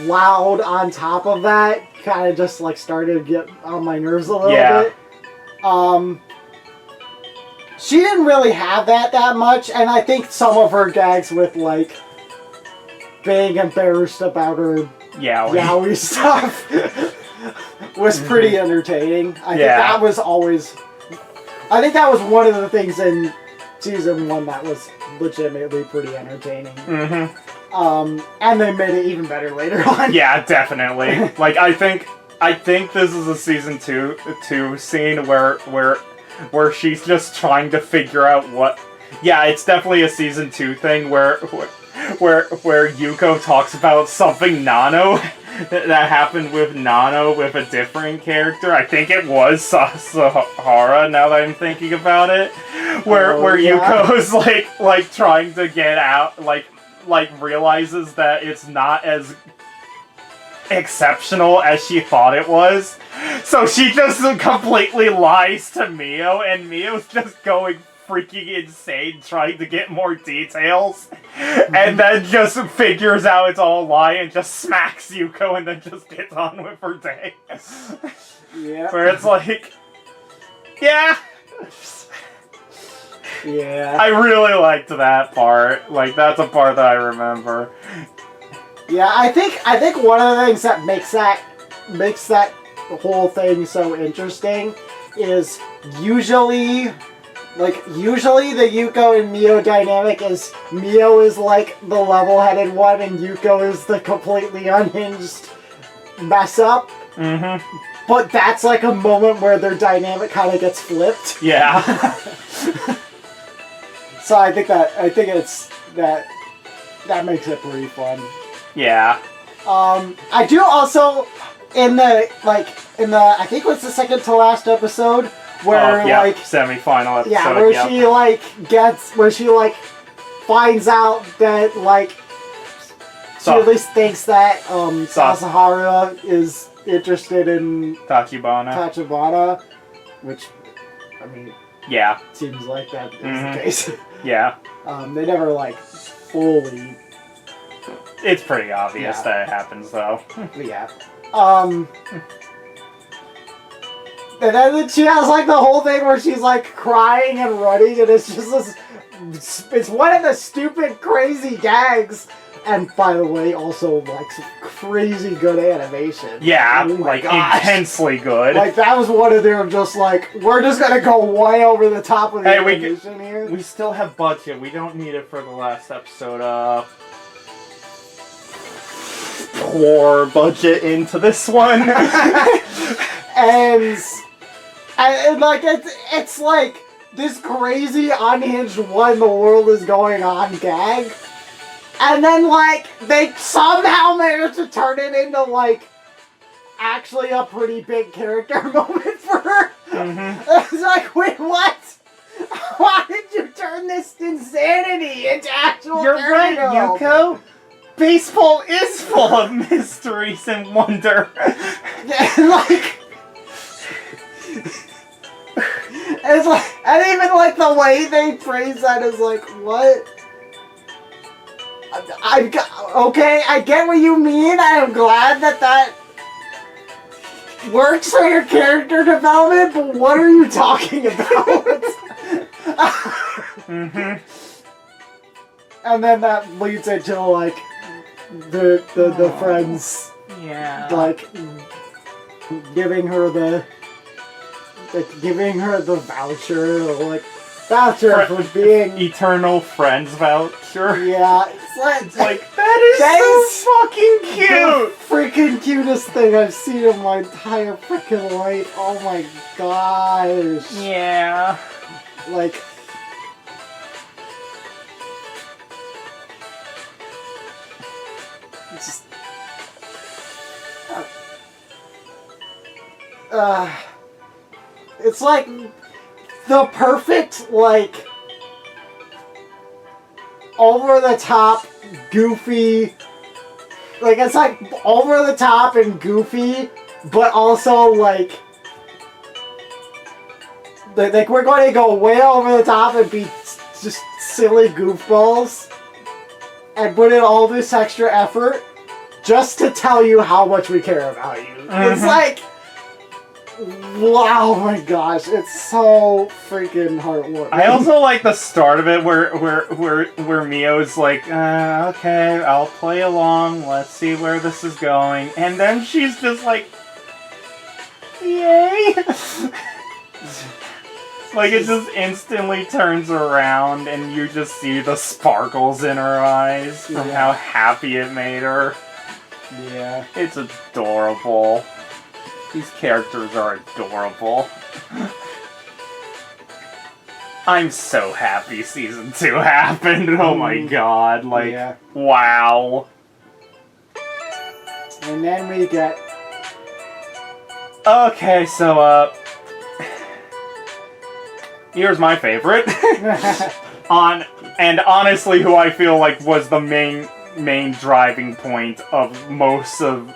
loud on top of that kind of just like started to get on my nerves a little bit. She didn't really have that much, and I think some of her gags with like being embarrassed about her yaoi stuff was pretty entertaining. I think that was one of the things in season 1 that was legitimately pretty entertaining. And they made it even better later on. Yeah, definitely. Like, I think I think this is a season two scene where she's just trying to figure out what. Yeah, it's definitely a season 2 thing where Yuko talks about something Nano that happened with Nano with a different character. I think it was Sahara. Now that I'm thinking about it, where Yuko's like trying to get out, like realizes that it's not as exceptional as she thought it was. So she just completely lies to Mio, and Mio's just going freaking insane trying to get more details, and then just figures out it's all a lie and just smacks Yuko and then just gets on with her day. Yeah. Where it's like, yeah. Yeah. I really liked that part. Like, that's a part that I remember. Yeah, I think one of the things that makes that whole thing so interesting is usually the Yuko and Mio dynamic is Mio is like the level-headed one and Yuko is the completely unhinged mess up. Mm-hmm. But that's like a moment where their dynamic kind of gets flipped. Yeah. So I think it's that makes it pretty fun. Yeah. I do also in the I think it was the second to last episode where semi-final episode. Yeah, where she finds out that she at least thinks that Sasahara is interested in Tachibana, which I mean seems like that is the case. Yeah. They never fully. It's pretty obvious that it happens, though. Yeah. And then she has the whole thing where she's crying and running, and it's just this. It's one of the stupid, crazy gags. And by the way, also some crazy good animation. Yeah, oh my gosh. Intensely good. That was one of them. Just we're just gonna go way over the top of the animation here. We still have budget. We don't need it for the last episode. Pour budget into this one. and it's this crazy unhinged what in the world is going on gag. And then, they somehow managed to turn it into, actually a pretty big character moment for her. Mm-hmm. It's wait, what? Why did you turn this insanity into actual You're right, Yuko. Baseball is full of mysteries and wonder. It's and even the way they phrase that is what? Okay, I get what you mean. I'm glad that works for your character development, but what are you talking about? Mm-hmm. And then that leads into the friends, giving her the voucher for being eternal friends voucher. Yeah, it's that is so fucking cute. The freaking cutest thing I've seen in my entire freaking life. Oh my gosh. Yeah. It's the perfect, over the top, goofy. It's over the top and goofy, but also we're going to go way over the top and be just silly goofballs, and put in all this extra effort just to tell you how much we care about you. Mm-hmm. It's wow, oh my gosh, it's so freaking heartwarming. I also like the start of it where Mio's okay, I'll play along, let's see where this is going, and then she's just yay! It just instantly turns around and you just see the sparkles in her eyes from how happy it made her. Yeah. It's adorable. These characters are adorable. I'm so happy season 2 happened. Oh my god, like, Yeah. wow. And then we get... Okay, so, here's my favorite. And honestly, who I feel like was the main driving point of most of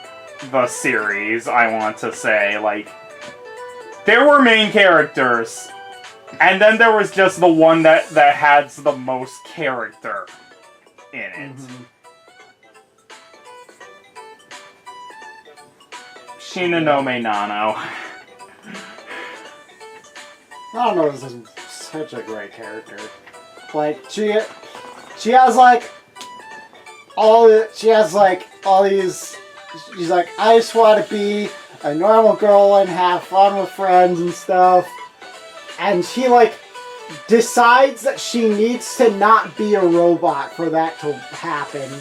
the series, I want to say. Like, there were main characters, and then there was just the one that has the most character in it. Mm-hmm. Shinonome Nano. Nano is such a great character. Like, she has like all these, she's like, I just want to be a normal girl and have fun with friends and stuff. And she like decides that she needs to not be a robot for that to happen.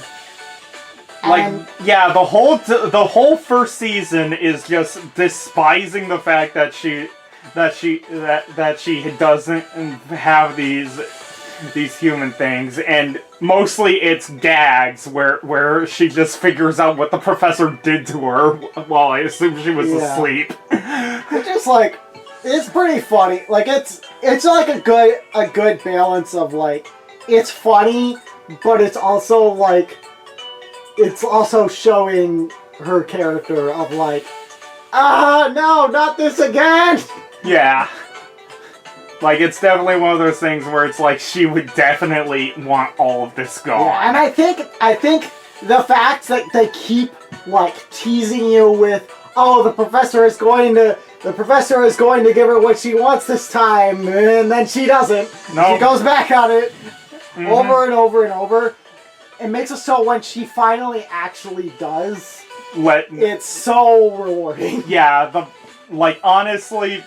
Like, And yeah, the whole first season is just despising the fact that she doesn't have these human things, and mostly it's gags where she just figures out what the professor did to her while I assume she was asleep. it's just like, it's pretty funny. Like, it's like a good balance of like, it's funny, but it's also like, it's also showing her character of like, no, not this again! Yeah. Like, it's definitely one of those things where it's like, she would definitely want all of this gone. Yeah, and I think the fact that they keep like teasing you with, oh, the professor is going to give her what she wants this time, and then she doesn't. No. She goes back on it over and over and over. It makes it so when she finally actually does, it's so rewarding. Yeah, like, honestly,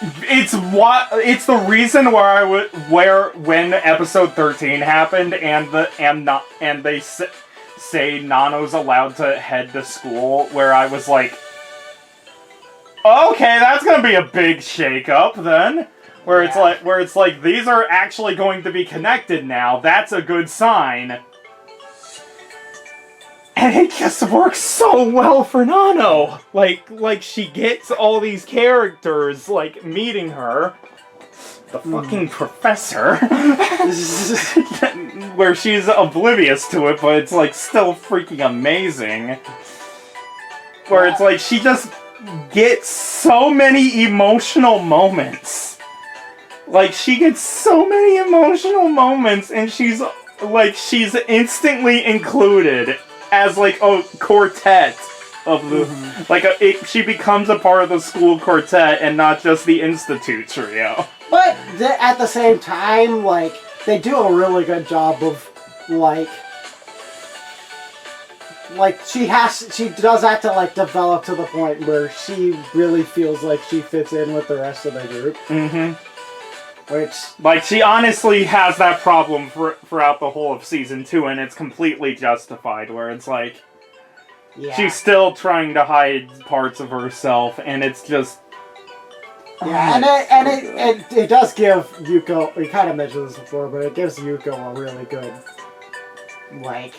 it's the reason when episode 13 happened and they say Nano's allowed to head to school, where I was like, okay, that's gonna be a big shakeup then. Where it's like these are actually going to be connected now. That's a good sign. And it just works so well for Nano. Like she gets all these characters, like, meeting her. The fucking professor. Where she's oblivious to it, but it's, like, still freaking amazing. Where it's like, she just gets so many emotional moments. Like, she gets so many emotional moments, and she's instantly included as, like, a quartet of the... she becomes a part of the school quartet and not just the Institute trio. But at the same time, like, they do a really good job of, like, she does have to, like, develop to the point where she really feels like she fits in with the rest of the group. Mm-hmm. Which... Like, she honestly has that problem throughout the whole of Season 2, and it's completely justified, where it's like... Yeah. She's still trying to hide parts of herself, and it's just... Yeah, it does give Yuko... We kind of mentioned this before, but it gives Yuko a really good, like,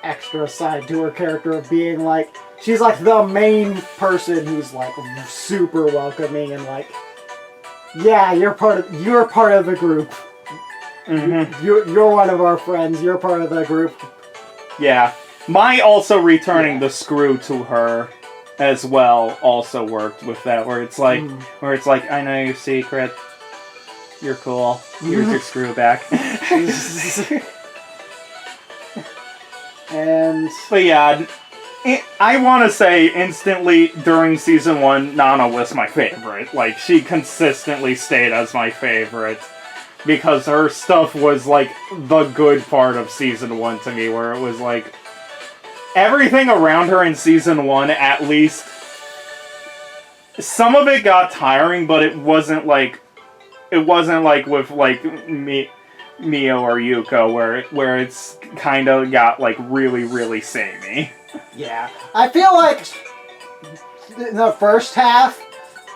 extra side to her character of being, like... She's, like, the main person who's, like, super welcoming and, like... Yeah, you're part of the group. Mm-hmm. You're one of our friends. You're part of the group. Yeah. My also returning the screw to her as well also worked with that, where it's like, I know your secret. You're cool. Here's your screw back. But yeah, I want to say instantly during Season 1, Nana was my favorite. Like, she consistently stayed as my favorite. Because her stuff was, like, the good part of Season 1 to me, where it was, like... Everything around her in Season 1, at least... Some of it got tiring, but it wasn't like... It wasn't like with, like, Mio or Yuko, where it's kind of got, like, really, really samey. Yeah. I feel like in the first half,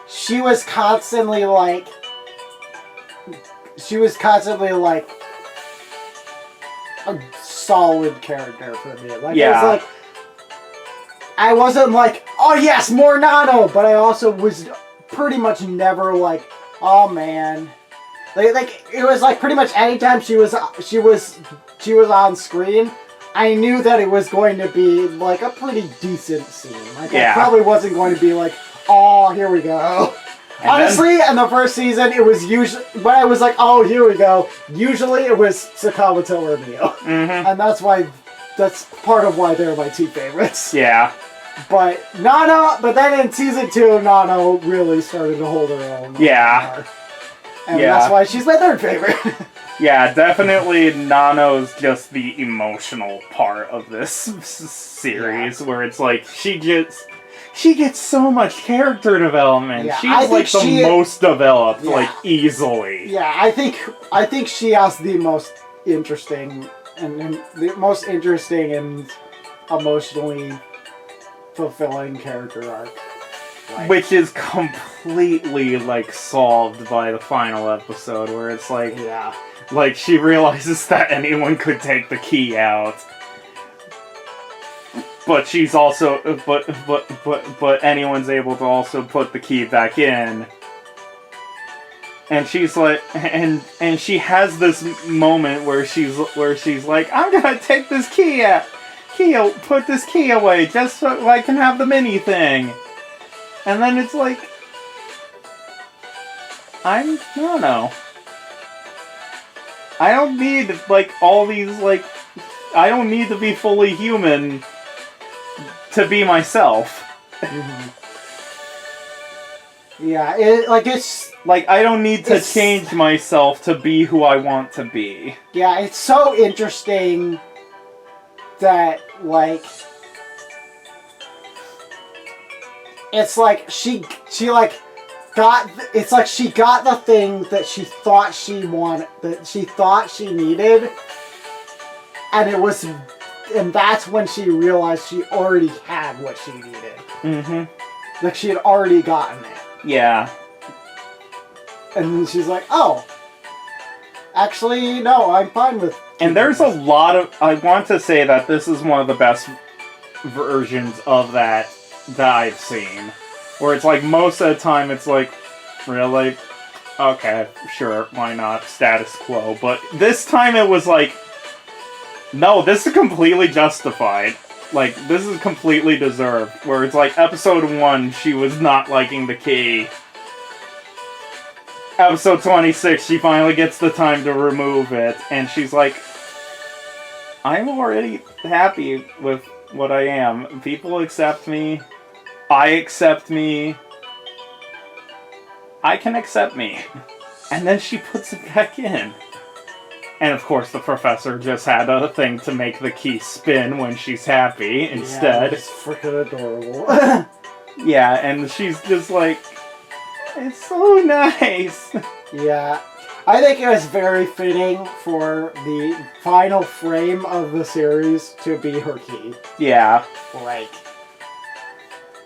she was constantly like a solid character for me. Like, it was like, I wasn't like, oh yes, more Nano, but I also was pretty much never like, oh man. Like it was like pretty much anytime she was on screen, I knew that it was going to be like a pretty decent scene. Like, I probably wasn't going to be like, oh, here we go. And honestly, in the first season, it was usually, when I was like, oh, here we go, usually it was Sakamoto or Mio. Mm-hmm. And that's part of why they're my two favorites. Yeah. But then in season 2, Nano really started to hold her own. Yeah. And that's why she's my third favorite. Yeah, definitely Nano's just the emotional part of this series, where it's like, she gets so much character development. Yeah, She's like the most developed, like, easily. Yeah, I think she has the most interesting and emotionally fulfilling character arc. Like, which is completely, like, solved by the final episode, where it's like, like, she realizes that anyone could take the key out. But she's also, but anyone's able to also put the key back in. And she's like, and she has this moment where she's like, I'm gonna take this key out, put this key away just so I can have the mini thing. And then it's like, I don't know. I don't need, like, all these, like, I don't need to be fully human to be myself. Mm-hmm. Yeah, it's... Like, I don't need to change myself to be who I want to be. Yeah, it's so interesting that, like... It's like she like got... It's like she got the thing that she thought she wanted, that she thought she needed, and it was... And that's when she realized she already had what she needed. Mm-hmm. Like, she had already gotten it. Yeah. And then she's like, oh, actually, no, I'm fine with... And there's a lot of... I want to say that this is one of the best versions of that I've seen. Where it's like, most of the time, it's like, really? Okay, sure, why not? Status quo. But this time it was like, no, this is completely justified. Like, this is completely deserved. Where it's like, episode 1, she was not liking the key. Episode 26, she finally gets the time to remove it. And she's like, I'm already happy with what I am. People accept me. I accept me. I can accept me. And then she puts it back in. And of course, the professor just had a thing to make the key spin when she's happy instead. Yeah, it's freaking adorable. Yeah, and she's just like, it's so nice. Yeah. I think it was very fitting for the final frame of the series to be her key. Yeah. Like,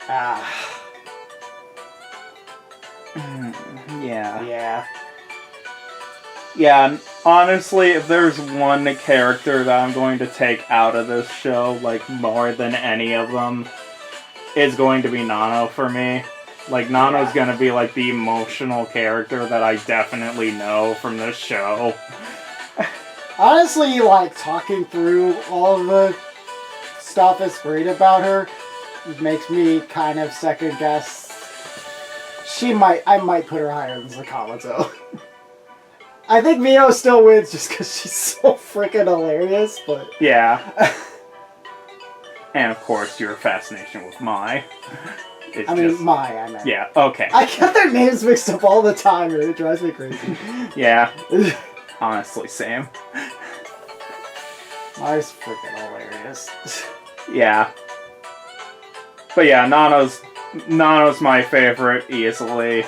yeah. Yeah. Yeah, honestly, if there's one character that I'm going to take out of this show, like, more than any of them, it's going to be Nano for me. Like, Nano's gonna be, like, the emotional character that I definitely know from this show. Honestly, like, talking through all the stuff that's great about her makes me kind of second guess. I might put her higher than Sakamoto. I think Mio still wins just because she's so freaking hilarious, but... Yeah. And of course, your fascination with Mai. I mean, Mai, I meant. Yeah, okay. I get their names mixed up all the time, and it drives me crazy. Yeah. Honestly, same. Mai's freaking hilarious. Yeah. But yeah, Nano's my favorite, easily.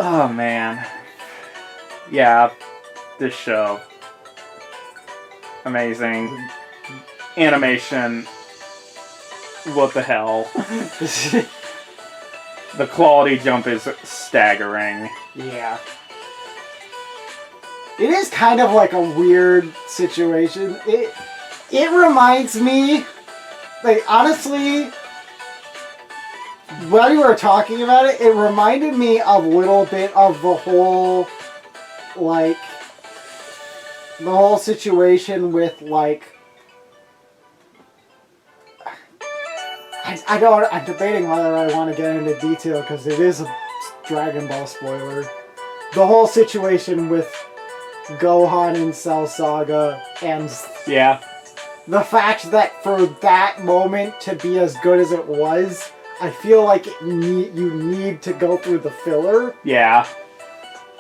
Oh, man. Yeah, this show. Amazing. Animation. what the hell? The quality jump is staggering. Yeah. It is kind of like a weird situation. It reminds me, like, honestly, while you were talking about it, it reminded me a little bit of the whole, like, the whole situation with, like, I'm debating whether I want to get into detail because it is a Dragon Ball spoiler. The whole situation with Gohan and Cell Saga and Yeah. the fact that for that moment to be as good as it was, I feel like you need to go through the filler. Yeah.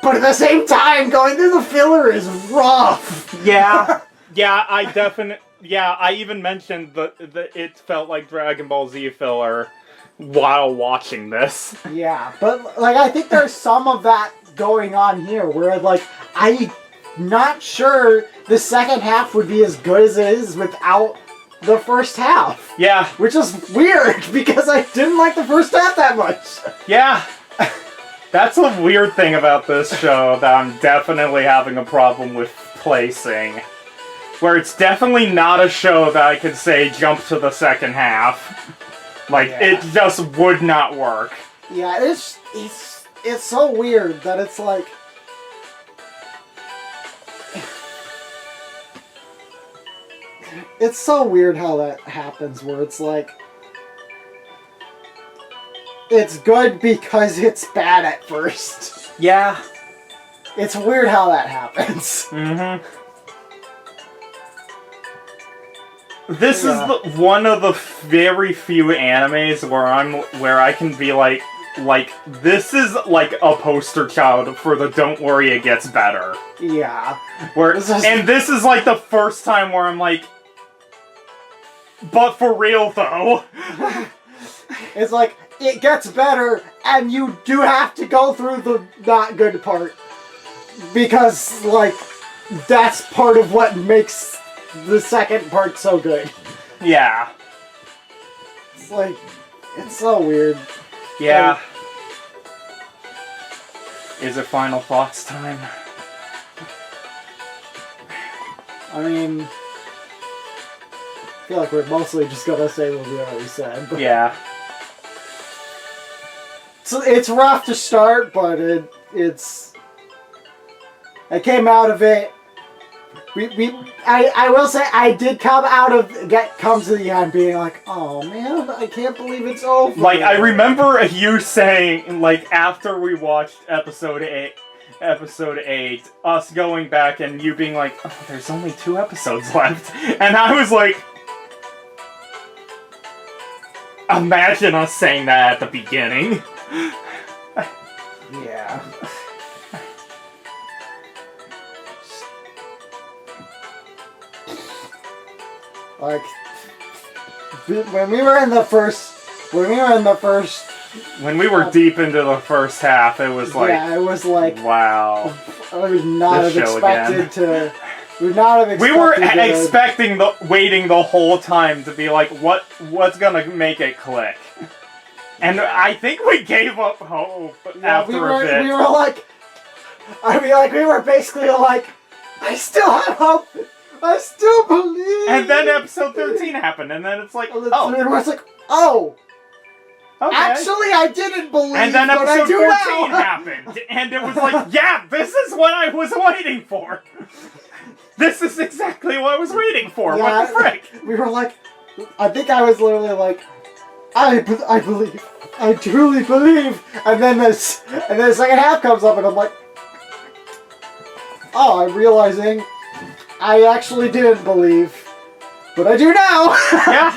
But at the same time, going through the filler is rough. Yeah. Yeah, I even mentioned that it felt like Dragon Ball Z filler while watching this. Yeah, but like I think there's some of that going on here where like I'm not sure the second half would be as good as it is without the first half. Yeah. Which is weird because I didn't like the first half that much. Yeah. That's a weird thing about this show that I'm definitely having a problem with placing. Where it's definitely not a show that I could say jump to the second half. Like, it just would not work. Yeah, it's so weird that it's like... It's so weird how that happens, where it's like... It's good because it's bad at first. Yeah. It's weird how that happens. Mm-hmm. This is one of the very few animes where I can be like this is like a poster child for the "Don't worry, it gets better." Yeah. And this is like the first time where I'm like, but for real though. It's like it gets better, and you do have to go through the not good part because like that's part of what makes the second part so good. Yeah. It's like, it's so weird. Yeah. Is it final thoughts time? I mean, I feel like we're mostly just gonna say what we already said. But Yeah. So it's rough to start, but I came out of it. I will say I did come to the end being like, oh man, I can't believe it's over. Like, I remember you saying, like, after we watched episode 8, us going back and you being like, oh, there's only 2 episodes left. And I was like, imagine us saying that at the beginning. Yeah. Like, when we were deep into the first half, it was like, yeah, it was like, wow. I would not have expected to. We were expecting waiting the whole time to be like, what's gonna make it click? And I think we gave up hope after a bit. We were like, we were basically like, I still have hope. I still believe. And then episode 13 happened, and then it's like, and it's like, oh. Okay. Actually, I didn't believe. And then episode 14 now. happened, and it was like, yeah, this is what I was waiting for. This is exactly what I was waiting for. Yeah, what the frick? We were like, I think I was literally like, I believe. I truly believe. And then the second half comes up, and I'm like, oh, I'm realizing I actually didn't believe, but I do now. Yeah.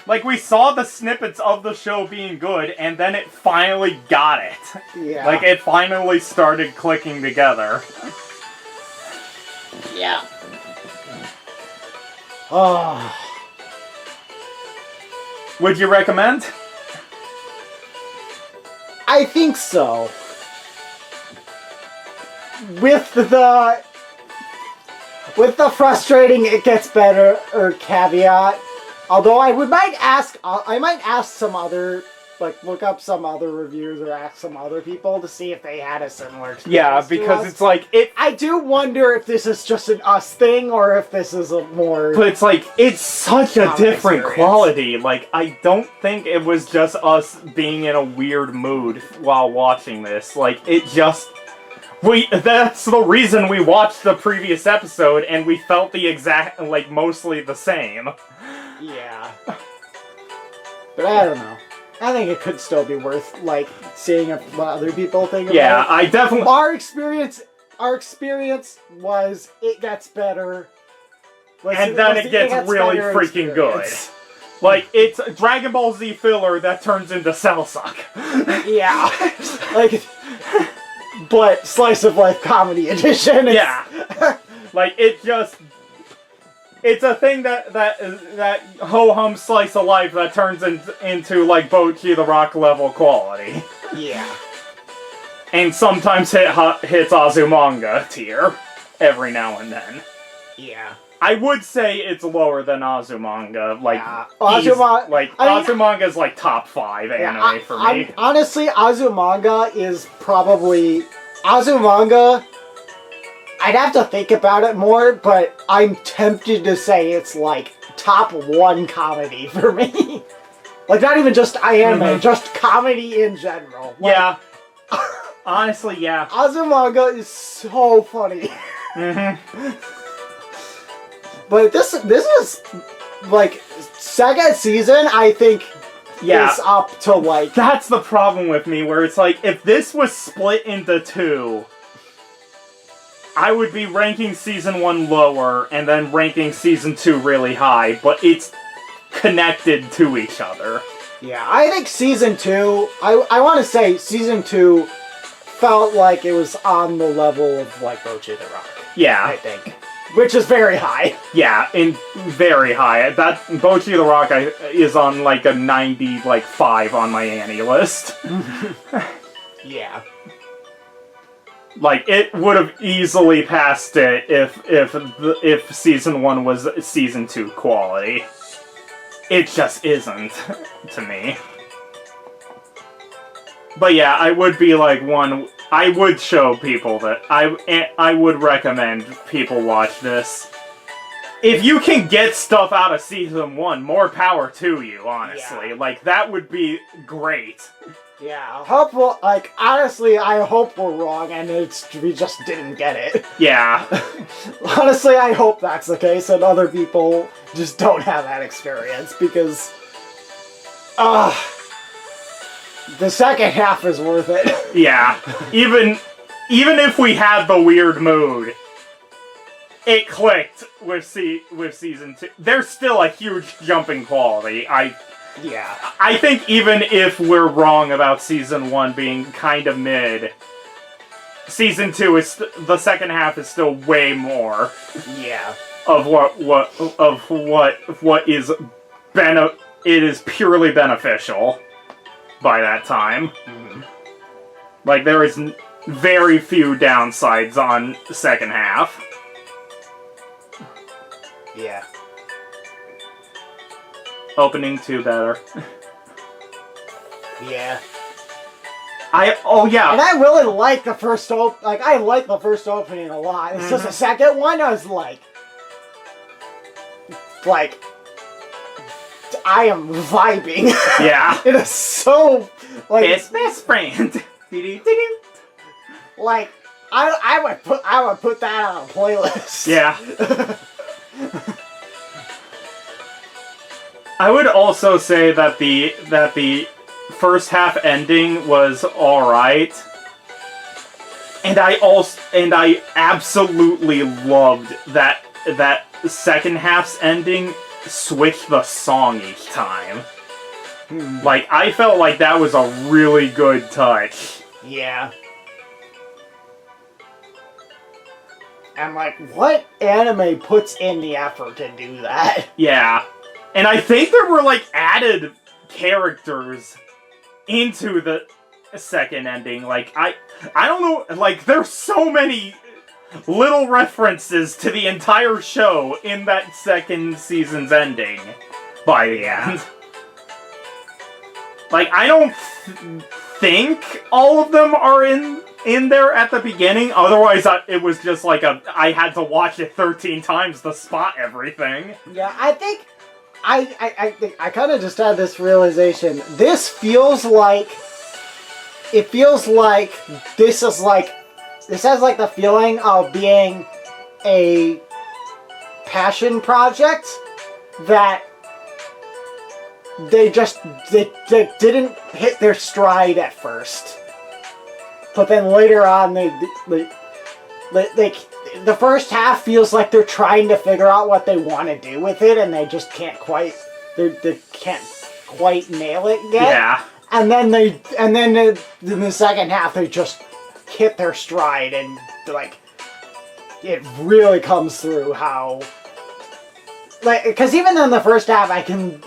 Like, we saw the snippets of the show being good, and then it finally got it. Yeah. Like, it finally started clicking together. Yeah. Oh. Would you recommend? I think so. With the frustrating it gets better caveat, Although I might ask some other, like, look up some other reviews or ask some other people to see if they had a similar experience. Yeah, because it's like I do wonder if this is just an us thing or if this is a more. But it's like, it's such a different experience. quality. Like, I don't think it was just us being in a weird mood while watching this. Like, it just... that's the reason we watched the previous episode, and we felt the exact, like, mostly the same. Yeah. But I don't know. I think it could still be worth, like, seeing what other people think about it. Yeah, I definitely... Our experience was, it gets better. And then it gets really freaking good. Like, it's Dragon Ball Z filler that turns into Cell Suck. Yeah. Like, but Slice of Life Comedy Edition. Yeah. Like, it just... It's a thing that ho-hum slice of life that turns into, like, Bochi the Rock level quality. Yeah. And sometimes hits Azumanga tier every now and then. Yeah. I would say it's lower than Azumanga. Like, Yeah. Azumanga's like top 5 anime for me. Honestly, Azumanga is probably... Azumanga... I'd have to think about it more, but I'm tempted to say it's, like, top 1 comedy for me. Like, not even just anime, just comedy in general. Like, yeah. Honestly, yeah. Azumanga is so funny. But this is, like, second season, I think, is up to, like... That's the problem with me, where it's like, if this was split into 2... I would be ranking Season 1 lower, and then ranking Season 2 really high, but it's connected to each other. Yeah, I think Season 2, I want to say Season 2 felt like it was on the level of, like, Bochi the Rock. Yeah. I think. Which is very high. Yeah, very high. That Bochi the Rock is on, like, a 95 on my Annie list. Yeah. Like, it would have easily passed it if Season 1 was Season 2 quality. It just isn't, to me. But yeah, I would be like I would show people that I would recommend people watch this. If you can get stuff out of Season 1, more power to you, honestly. Yeah. Like, that would be great. Yeah, honestly, I hope we're wrong and we just didn't get it. Yeah. Honestly, I hope that's the case and other people just don't have that experience because, the second half is worth it. Yeah. Even if we had the weird mood, it clicked with Season 2. There's still a huge jump in quality. Yeah. I think even if we're wrong about Season 1 being kind of mid, Season 2 is the second half is still way more. Yeah. Of what is it is purely beneficial by that time. Mm-hmm. Like, there is very few downsides on the second half. Yeah. Opening 2 better. Yeah. Yeah. And I really like the first I like the first opening a lot. It's just the second one I was like I am vibing. Yeah. It is so It's best friend. Like I would put that on a playlist. Yeah. I would also say that the first half ending was alright. And I absolutely loved that second half's ending switched the song each time. Like, I felt like that was a really good touch. Yeah. And like, what anime puts in the effort to do that? Yeah. And I think there were, like, added characters into the second ending. Like, I don't know, like, there's so many little references to the entire show in that second season's ending. by the end. Like, I don't think all of them are in there at the beginning. Otherwise, it was just like I had to watch it 13 times to spot everything. Yeah, I think I kind of just had this realization. This feels like this has like the feeling of being a passion project that they didn't hit their stride at first, but then later on the first half feels like they're trying to figure out what they want to do with it, and they just can't quite nail it yet. Yeah. And then in the second half they just hit their stride, and like it really comes through how. Like, because even in the first half, I can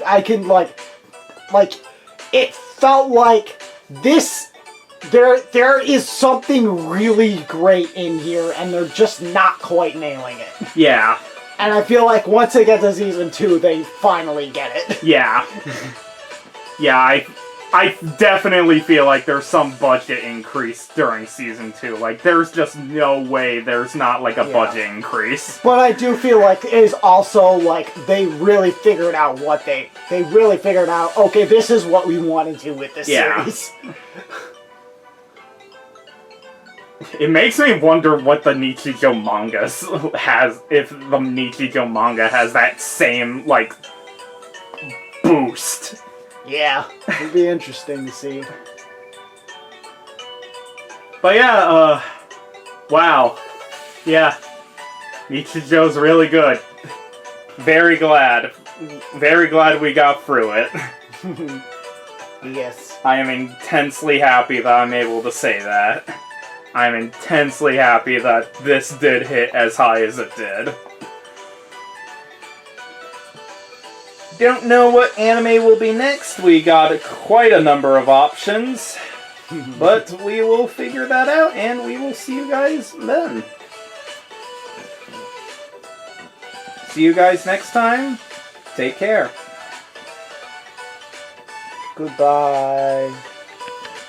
like, it felt like this. There is something really great in here, and they're just not quite nailing it. Yeah. And I feel like once they get to season 2, they finally get it. Yeah. Yeah, I definitely feel like there's some budget increase during season 2. Like, there's just no way there's not, like, a budget increase. But I do feel like it is also, like, they really figured out okay, this is what we want to do with this series. It makes me wonder what the Nichijou manga has, if the Nichijou manga has that same, like, boost. Yeah, it'd be interesting to see. But yeah, wow. Yeah. Nichijou's really good. Very glad. Very glad we got through it. Yes. I am intensely happy that I'm able to say that. I'm intensely happy that this did hit as high as it did. Don't know what anime will be next. We got quite a number of options. But we will figure that out, and we will see you guys then. See you guys next time. Take care. Goodbye.